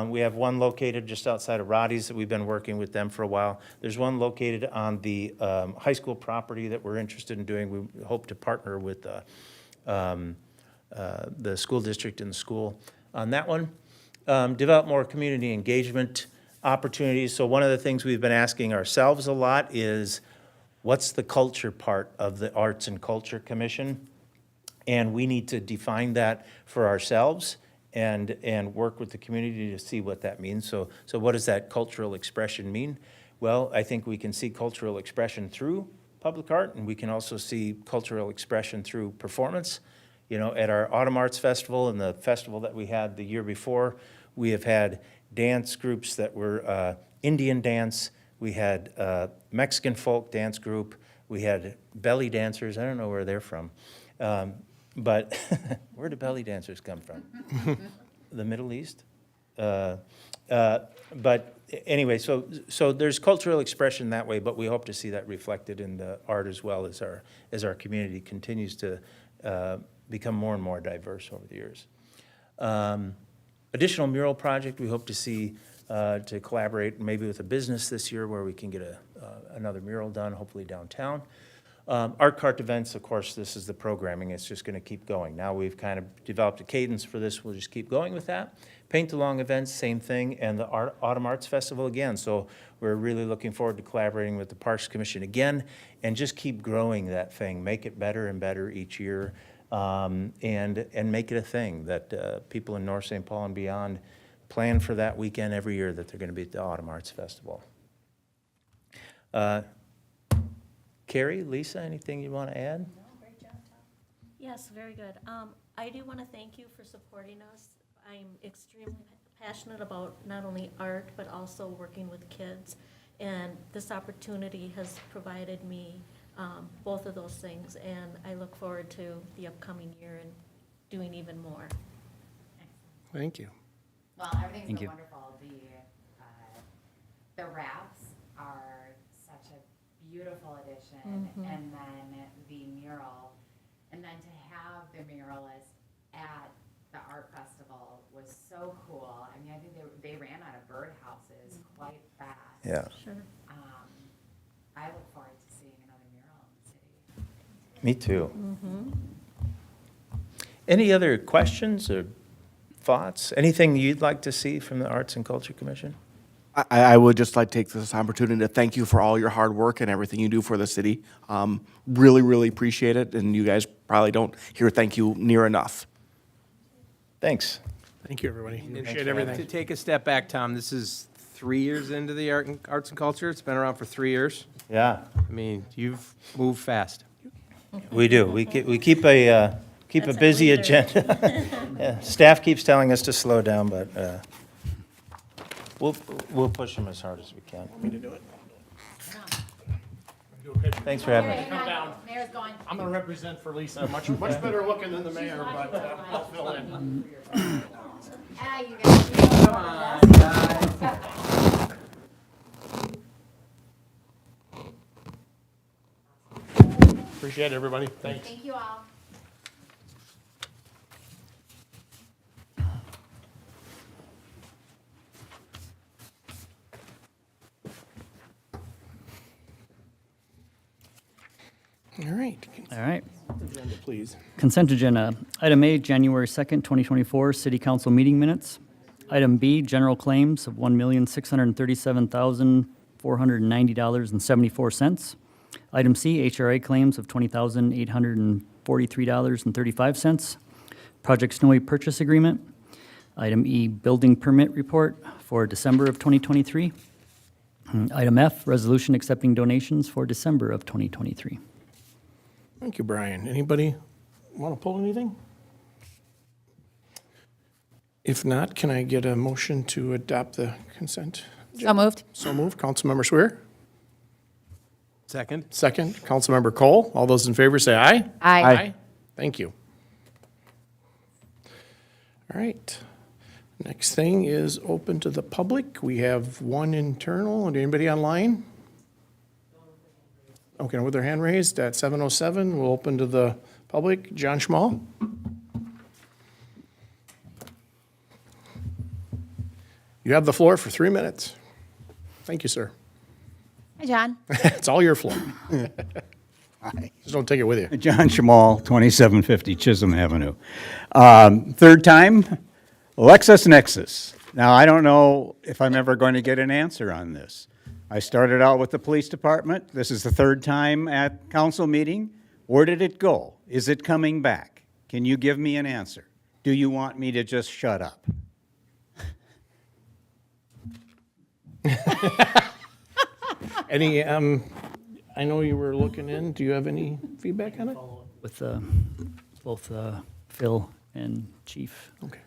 We have one located just outside of Roddy's that we've been working with them for a while. There's one located on the high school property that we're interested in doing. We hope to partner with the school district and the school on that one. Develop more community engagement opportunities. So one of the things we've been asking ourselves a lot is, what's the culture part of the Arts and Culture Commission? And we need to define that for ourselves and work with the community to see what that means. So what does that cultural expression mean? Well, I think we can see cultural expression through public art, and we can also see cultural expression through performance. At our Autumn Arts Festival and the festival that we had the year before, we have had dance groups that were Indian dance. We had Mexican folk dance group. We had belly dancers. I don't know where they're from. But where do belly dancers come from? The Middle East? But anyway, so there's cultural expression that way, but we hope to see that reflected in the art as well as our community continues to become more and more diverse over the years. Additional mural project, we hope to see to collaborate maybe with a business this year where we can get another mural done, hopefully downtown. Art cart events, of course, this is the programming. It's just going to keep going. Now we've kind of developed a cadence for this. We'll just keep going with that. Paint-along events, same thing, and the Autumn Arts Festival again. So we're really looking forward to collaborating with the Parks Commission again and just keep growing that thing, make it better and better each year, and make it a thing that people in North St. Paul and beyond plan for that weekend every year that they're going to be at the Autumn Arts Festival. Carrie, Lisa, anything you want to add? No, great job, Tom. Yes, very good. I do want to thank you for supporting us. I'm extremely passionate about not only art, but also working with kids. And this opportunity has provided me both of those things. And I look forward to the upcoming year and doing even more. Thank you. Well, everything's Thank so you. wonderful. The wraps are such a beautiful addition, and then the mural, and then to have the muralist at the art festival was so cool. I mean, I think they ran out of birdhouses quite fast. Yeah. Sure. I look forward to seeing another mural in the city. Me too. Any other questions or thoughts? Anything you'd like to see from the Arts and Culture Commission? I would just like to take this opportunity to thank you for all your hard work and everything you do for the city. Really, really appreciate it, and you guys probably don't hear thank you near enough. Thanks. Thank you, everybody. Appreciate To everything. take a step back, Tom, this is 3 years into the arts and culture. It's been around for 3 years. Yeah, I mean, you've moved fast. we do. We keep a That's a busy leader. agenda. Yeah, staff keeps telling us to slow down, but we'll push them as hard as we can. Thanks for having me. Come down. Mayor's going. I'm going to represent for Lisa. Much better looking than the mayor, but I'll fill in. You guys. Appreciate it, everybody. Thanks. Thank you all. All right. All right. Agenda, please. Consent agenda. Item A, January 2nd, 2024, City Council meeting minutes. Item B, general claims of $1,637,490.74. Item C, HRA claims of $20,843.35. Project Snowy purchase agreement. Item E, building permit report for December of 2023. Item F, resolution accepting donations for December of 2023. Thank you, Brian. Anybody want to pull anything? If not, can I get a motion to adopt the consent? So moved. So moved. Councilmember Swear. Second? Second, Councilmember Cole. All those in favor say aye. Aye. Thank you. All right. Next thing is open to the public. We have one internal. Anybody online? Okay, with their hand raised at 7:07, we'll open to the public. John Schmall? You have the floor for 3 minutes. Thank you, sir. Hi, John. It's all your floor. Just don't take it with you. John Shamal, 2750 Chisholm Avenue. Third time, LexisNexis. Now, I don't know if I'm ever going to get an answer on this. I started out with the police department. This is the third time at council meeting. Where did it go? Is it coming back? Can you give me an answer? Do you want me to just shut up? Any, I know you were looking in. Do you have any feedback on it? With both Phil and Chief Okay.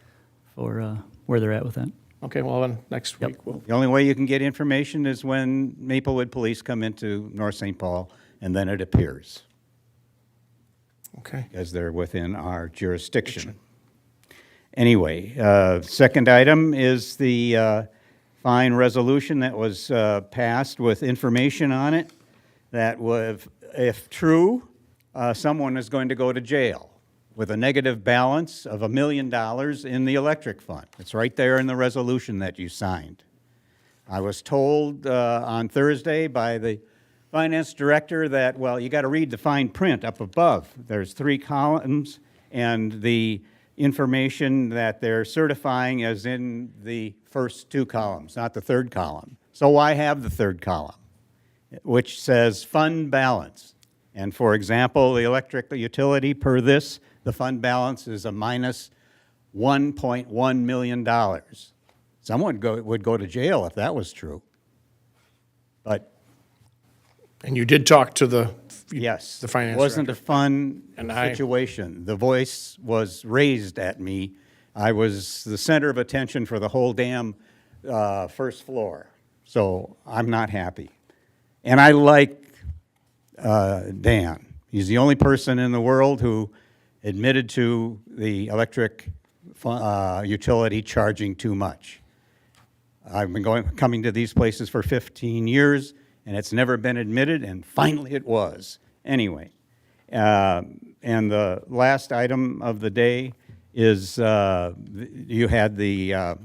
for where they're at with that. Okay, well, then next week we'll. The only way you can get information is when Maplewood Police come into North St. Paul, and then it appears, Okay. as they're within our jurisdiction. Anyway, second item is the fine resolution that was passed with information on it that would, if true, someone is going to go to jail with a negative balance of $1 million in the electric fund. It's right there in the resolution that you signed. I was told on Thursday by the finance director that, well, you got to read the fine print up above. There's 3 columns, and the information that they're certifying is in the first 2 columns, not the third column. So I have the third column, which says fund balance. And for example, the electric utility per this, the fund balance is a minus $1.1 million. Someone would go to jail if that was true. But And you did talk to the. yes, The finance it wasn't a director. fun And I- situation. The voice was raised at me. I was the center of attention for the whole damn first floor. So I'm not happy. And I like Dan. He's the only person in the world who admitted to the electric utility charging too much. I've been coming to these places for 15 years, and it's never been admitted, and finally it was. Anyway, and the last item of the day is you had the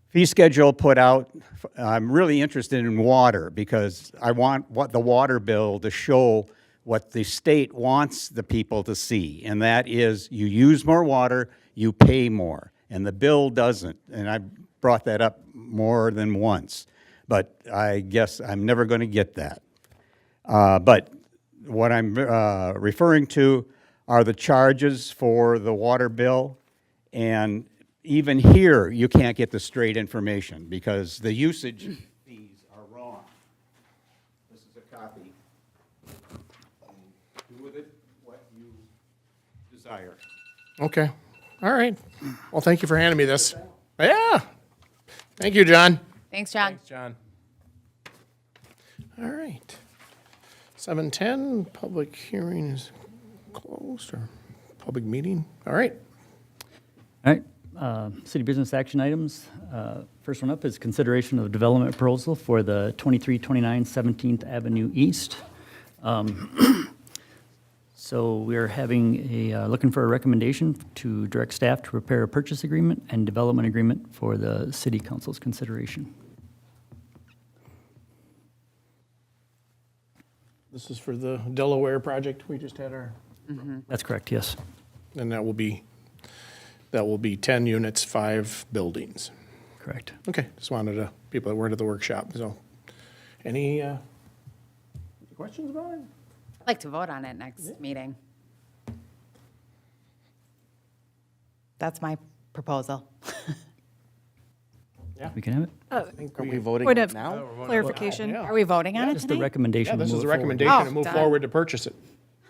fee schedule put out. I'm really interested in water because I want the water bill to show what the state wants the people to see, and that is you use more water, you pay more, and the bill doesn't. And I brought that up more than once, but I guess I'm never going to get that. But what I'm referring to are the charges for the water bill, and even here, you can't get the straight information because the usage fees are wrong. This is a copy. Do with it what you desire. Okay, all right. Well, thank you for handing me this. Yeah, thank you, John. Thanks, John. John. All right. 7:10, public hearing is closed, or public meeting, all right. All right, city business action items. First one up is consideration of development proposal for the 2329 17th Avenue East. So we're having looking for a recommendation to direct staff to prepare a purchase agreement and development agreement for the city council's consideration. This is for the Delaware project, we just had our, That's correct, yes. and that will be 10 units, 5 buildings. Correct. Okay, just wanted to, people that weren't at the workshop, so. Any questions about it? I'd like to vote on it next meeting. That's my proposal. We can have it? Are we voting Point of now? clarification. Are we voting on it Just the tonight? recommendation. Yeah, this to is the move forward. recommendation to Oh, move done. forward to purchase it,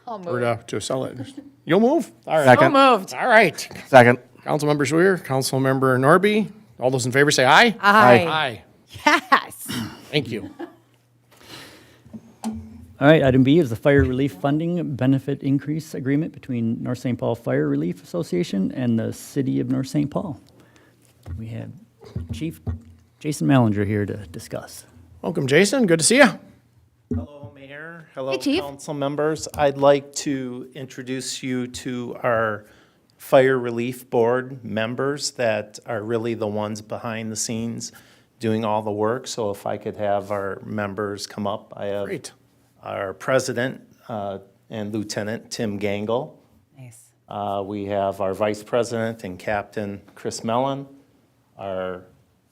I'll or move. to sell it. You'll move? All right. Second. So moved. All right. Second. Councilmember Swear, Councilmember Norby, all those in favor say aye. Aye. Aye. Yes. Thank you. All right, item B is the fire relief funding benefit increase agreement between North St. Paul Fire Relief Association and the city of North St. Paul. We have Chief Jason Mallinger here to discuss. Welcome, Jason. Good to see you. Hello, Mayor. Hello, Hey, Chief. council members. I'd like to introduce you to our Fire Relief Board members that are really the ones behind the scenes doing all the work. So if I could have our members come up. I have Great. our president and lieutenant, Tim Gangle. Nice. We have our vice president and captain, Chris Mellon, our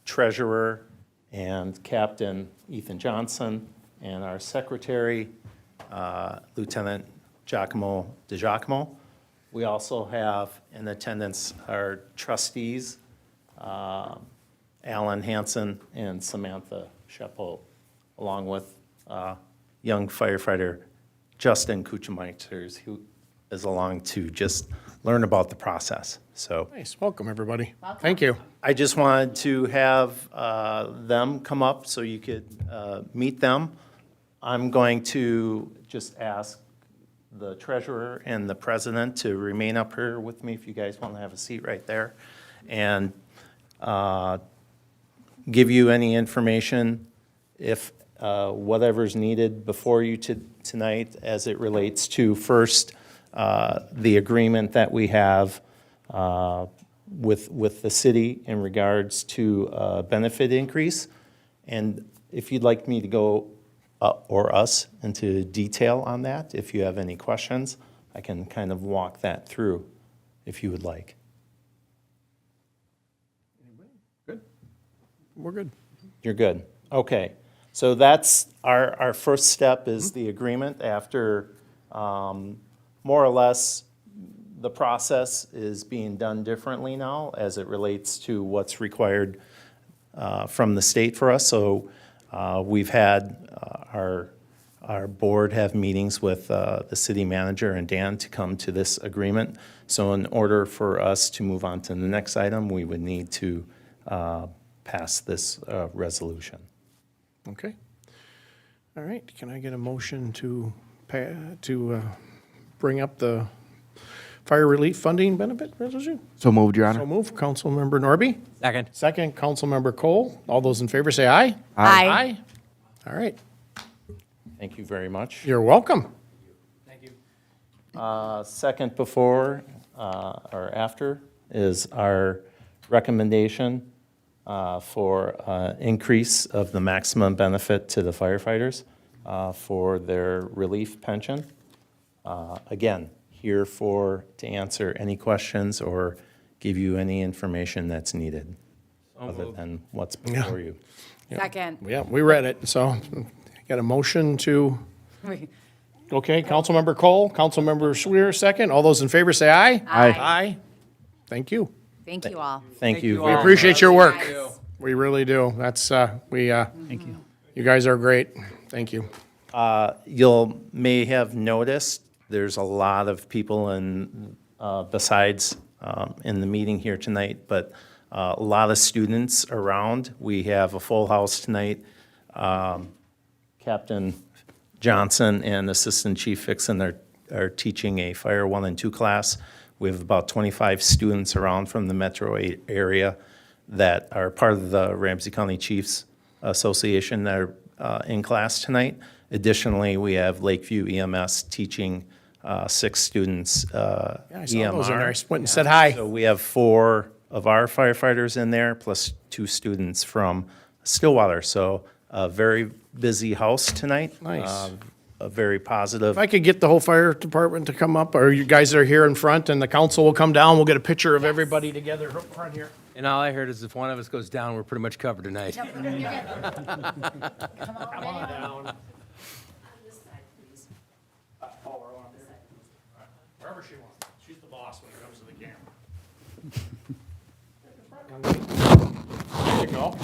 treasurer and captain, Ethan Johnson, and our secretary, Lieutenant Giacomo DiGiacomo. We also have in attendance our trustees, Alan Hansen and Samantha Sheppel, along with young firefighter Justin Kuchemaiters, who is along to just learn about the process. So Nice. Welcome, everybody. Thank you. I just wanted to have them come up so you could meet them. I'm going to just ask the treasurer and the president to remain up here with me if you guys want to have a seat right there, and give you any information if whatever's needed before you tonight as it relates to first the agreement that we have with the city in regards to benefit increase. And if you'd like me to go, or us, into detail on that, if you have any questions, I can kind of walk that through if you would like. Good. We're good. You're good. Okay. So that's our first step is the agreement after more or less the process is being done differently now as it relates to what's required from the state for us. So we've had our board have meetings with the city manager and Dan to come to this agreement. So in order for us to move on to the next item, we would need to pass this resolution. Okay. All right. Can I get a motion to bring up the fire relief funding benefit resolution? So moved, Your So Honor. move. Councilmember Norby. Second. Second, Councilmember Cole. All those in favor say aye. Aye. Aye. All right. Thank you very much. You're welcome. Second before or after is our recommendation for increase of the maximum benefit to the firefighters for their relief pension. Again, here to answer any questions or give you any information that's needed, other than what's before you. Second. Yeah, we read it, so got a motion to, okay, Councilmember Cole, Councilmember Schwer, second. All those in favor say aye. Aye. Aye. Thank you. Thank you all. Thank you. We very appreciate your work. Guys. We really do. That's, Thank you. you guys are great. Thank you. You may have noticed, there's a lot of people besides in the meeting here tonight, but a lot of students around. We have a full house tonight. Captain Johnson and Assistant Chief Fixon are teaching a Fire 1 and 2 class. We have about 25 students around from the metro area that are part of the Ramsey County Chiefs Association that are in class tonight. Additionally, we have Lakeview EMS teaching 6 students Yeah, I saw EMR. those in there. I went and said hi. So we have 4 of our firefighters in there, plus 2 students from Stillwater. So a very busy house tonight. Nice. A very positive. If I could get the whole fire department to come up, or you guys are here in front, and the council will come down, we'll get a picture of everybody together up front here. And all I heard is if one of us goes down, we're pretty much covered tonight. Come on down. Wherever she wants. She's the boss when it comes to the camera. There you go.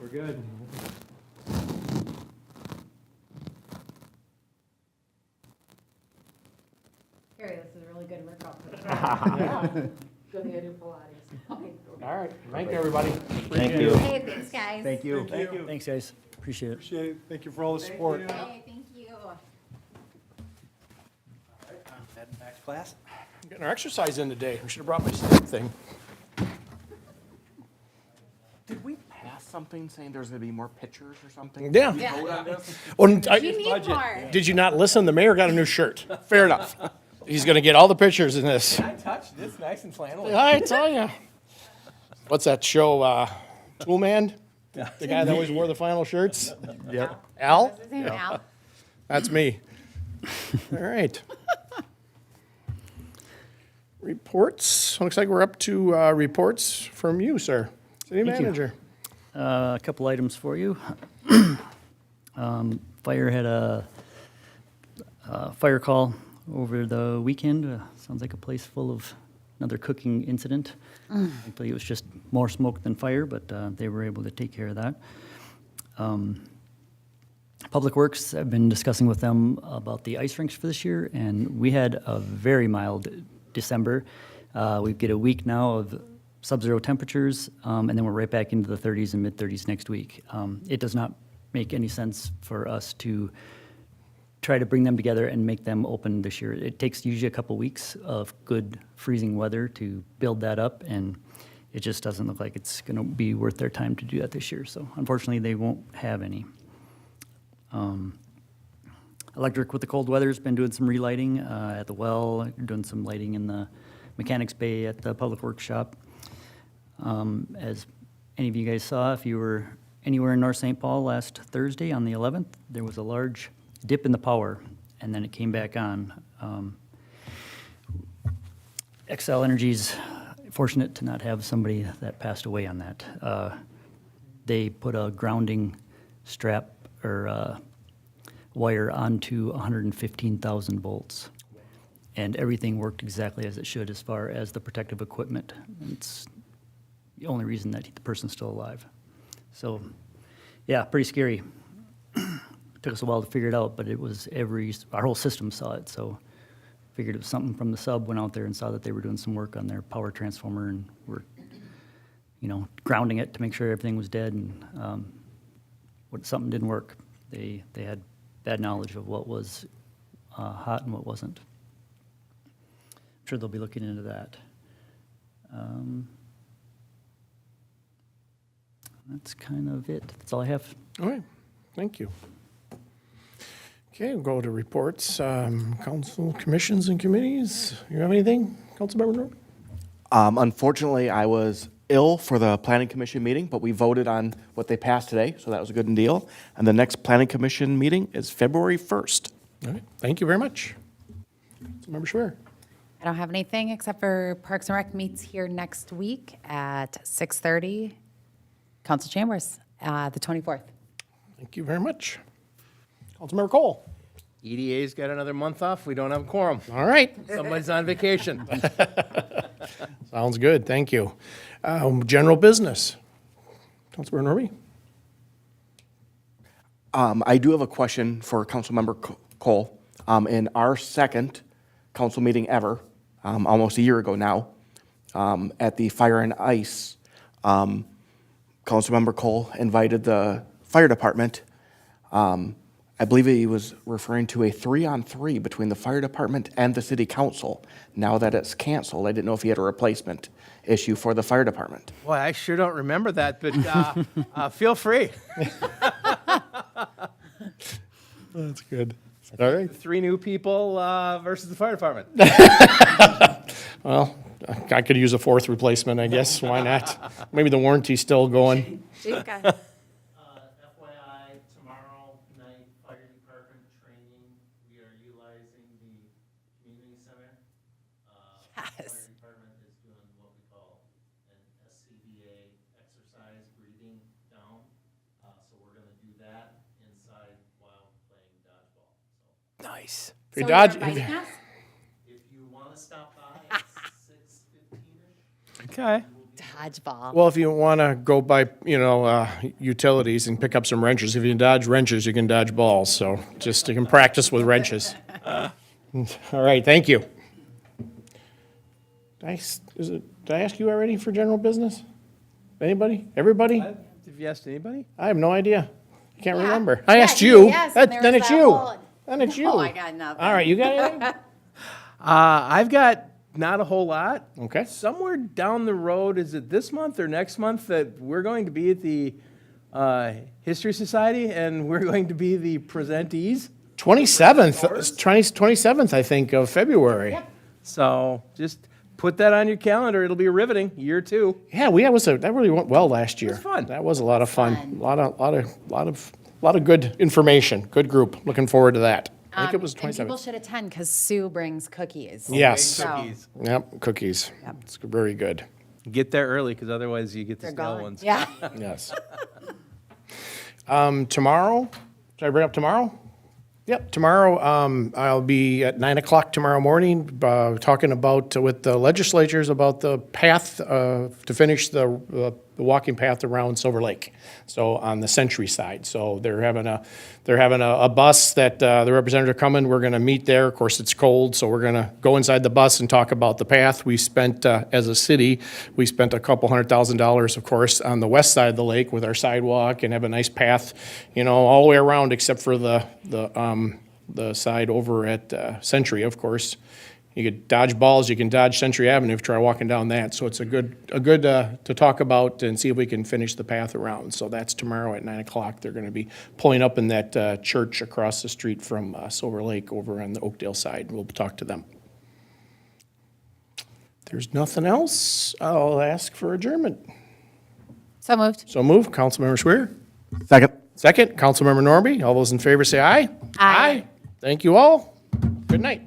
We're good. Carrie, this is a really good workout. Go do Pilates. All right. Thank you, everybody. Thank you. Hey, thanks, guys. Thank you. Thanks, guys. Appreciate it. Appreciate it. Thank you for all the support. Hey, thank you. Heading back to class. Getting our exercise in today. We should have brought my step thing. Did we pass something saying there's gonna be more pictures or something? Yeah. Did we vote on this? Well, You need more. did you not listen? The mayor got a new shirt. Fair enough. He's gonna get all the pictures in this. I touched this nice and flannel. I tell you. What's that show, Tool Man? The guy that always wore the flannel shirts? Yep. Al? What's his name, Al? That's me. All right. Reports. Looks like we're up to reports from you, sir. City Thank you. manager. A couple items for you. Fire had a fire call over the weekend. Sounds like a place full of another cooking incident. Thankfully, it was just more smoke than fire, but they were able to take care of that. Public Works, I've been discussing with them about the ice rinks for this year, and we had a very mild December. We get a week now of sub-zero temperatures, and then we're right back into the 30s and mid-30s next week. It does not make any sense for us to try to bring them together and make them open this year. It takes usually a couple weeks of good freezing weather to build that up, and it just doesn't look like it's going to be worth their time to do that this year. So unfortunately, they won't have any. Electric with the cold weather has been doing some relighting at the well, doing some lighting in the mechanics bay at the public works shop. As any of you guys saw, if you were anywhere in North St. Paul last Thursday on the 11th, there was a large dip in the power, and then it came back on. Xcel Energy's fortunate to not have somebody that passed away on that. They put a grounding strap or wire onto 115,000 volts, and everything worked exactly as it should as far as the protective equipment. It's the only reason that the person's still alive. So, yeah, pretty scary. Took us a while to figure it out, but it was our whole system saw it, so figured it was something from the sub, went out there and saw that they were doing some work on their power transformer and were, grounding it to make sure everything was dead, and something didn't work. They had bad knowledge of what was hot and what wasn't. I'm sure they'll be looking into that. That's kind of it. That's all I have. All right. Thank you. Okay, we'll go to reports. Council commissions and committees. You have anything, Councilmember Norton? Unfortunately, I was ill for the planning commission meeting, but we voted on what they passed today, so that was a good deal. And the next planning commission meeting is February 1st. All right, thank you very much. Councilmember Schwer. I don't have anything except for Parks and Rec meets here next week at 6:30. Council Chambers, the 24th. Thank you very much. Councilmember Cole. EDA's got another month off, we don't have a quorum. All right. Somebody's on vacation. Sounds good, thank you. General business. Councilmember Norby. I do have a question for Councilmember Cole. In our second council meeting ever, almost a year ago now, at the Fire and Ice, Councilmember Cole invited the fire department. I believe he was referring to a 3-on-3 between the fire department and the city council. Now that it's canceled, I didn't know if he had a replacement issue for the fire department. Boy, I sure don't remember that, but feel free. That's good. All right. 3 new people versus the fire department. Well, I could use a 4th replacement, I guess. Why not? Maybe the warranty's still going. FYI, tomorrow night, fire department training, we are utilizing the community center. Yes. Fire department is doing what we call an SCBA exercise, breathing down. So we're gonna do that inside while playing dodgeball. So Nice. So If you you're dodge, inviting us? if you wanna stop by, it's 6:15-ish. Okay. Dodgeball. well, if you want to go by, utilities and pick up some wrenches, if you can dodge wrenches, you can dodge balls. So just you can practice with wrenches. All right, thank you. Did I ask you already for general business? Anybody? Everybody? Have you asked anybody? I have no idea. I can't Yeah. remember. I Yeah, asked you. yes, and there Then was it's that you. whole- Then it's you. Oh, I got nothing. All right, you got anything? I've got not a whole lot. Okay. Somewhere down the road, is it this month or next month, that we're going to be at the History Society and we're going to be the presentees? 27th, I think, of February. So just put that on your calendar. It'll be riveting, year 2. Yeah, that really went well last year. was fun. That was a lot of fun. A lot of good information. Good group. Looking forward to that. I think it was And people 27th. should attend because Sue brings cookies. Yes. So Cookies. Yep, cookies. It's very good. Get there early, because otherwise you get the they're stale gone. ones. Yeah. Yes. Tomorrow, should I bring up tomorrow? Yep, tomorrow, I'll be at 9 o'clock tomorrow morning, talking about, with the legislatures about the path, to finish the walking path around Silver Lake. So on the Century side. So they're having a bus that, the representative coming, we're gonna meet there. Of course, it's cold, so we're gonna go inside the bus and talk about the path. We spent, as a city, we spent a couple $100,000, of course, on the west side of the lake with our sidewalk and have a nice path, all the way around except for the side over at Century, of course. You could dodge balls, you can dodge Century Avenue if you try walking down that. So it's a good to talk about and see if we can finish the path around. So that's tomorrow at 9 o'clock. They're going to be pulling up in that church across the street from Silver Lake over on the Oakdale side. We'll talk to them. If there's nothing else, I'll ask for adjournment. So moved. So move, Councilmember Schwer. Second. Second, Councilmember Norby. All those in favor say aye. Aye. Thank you all. Good night.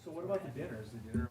So what about the dinner? Is the dinner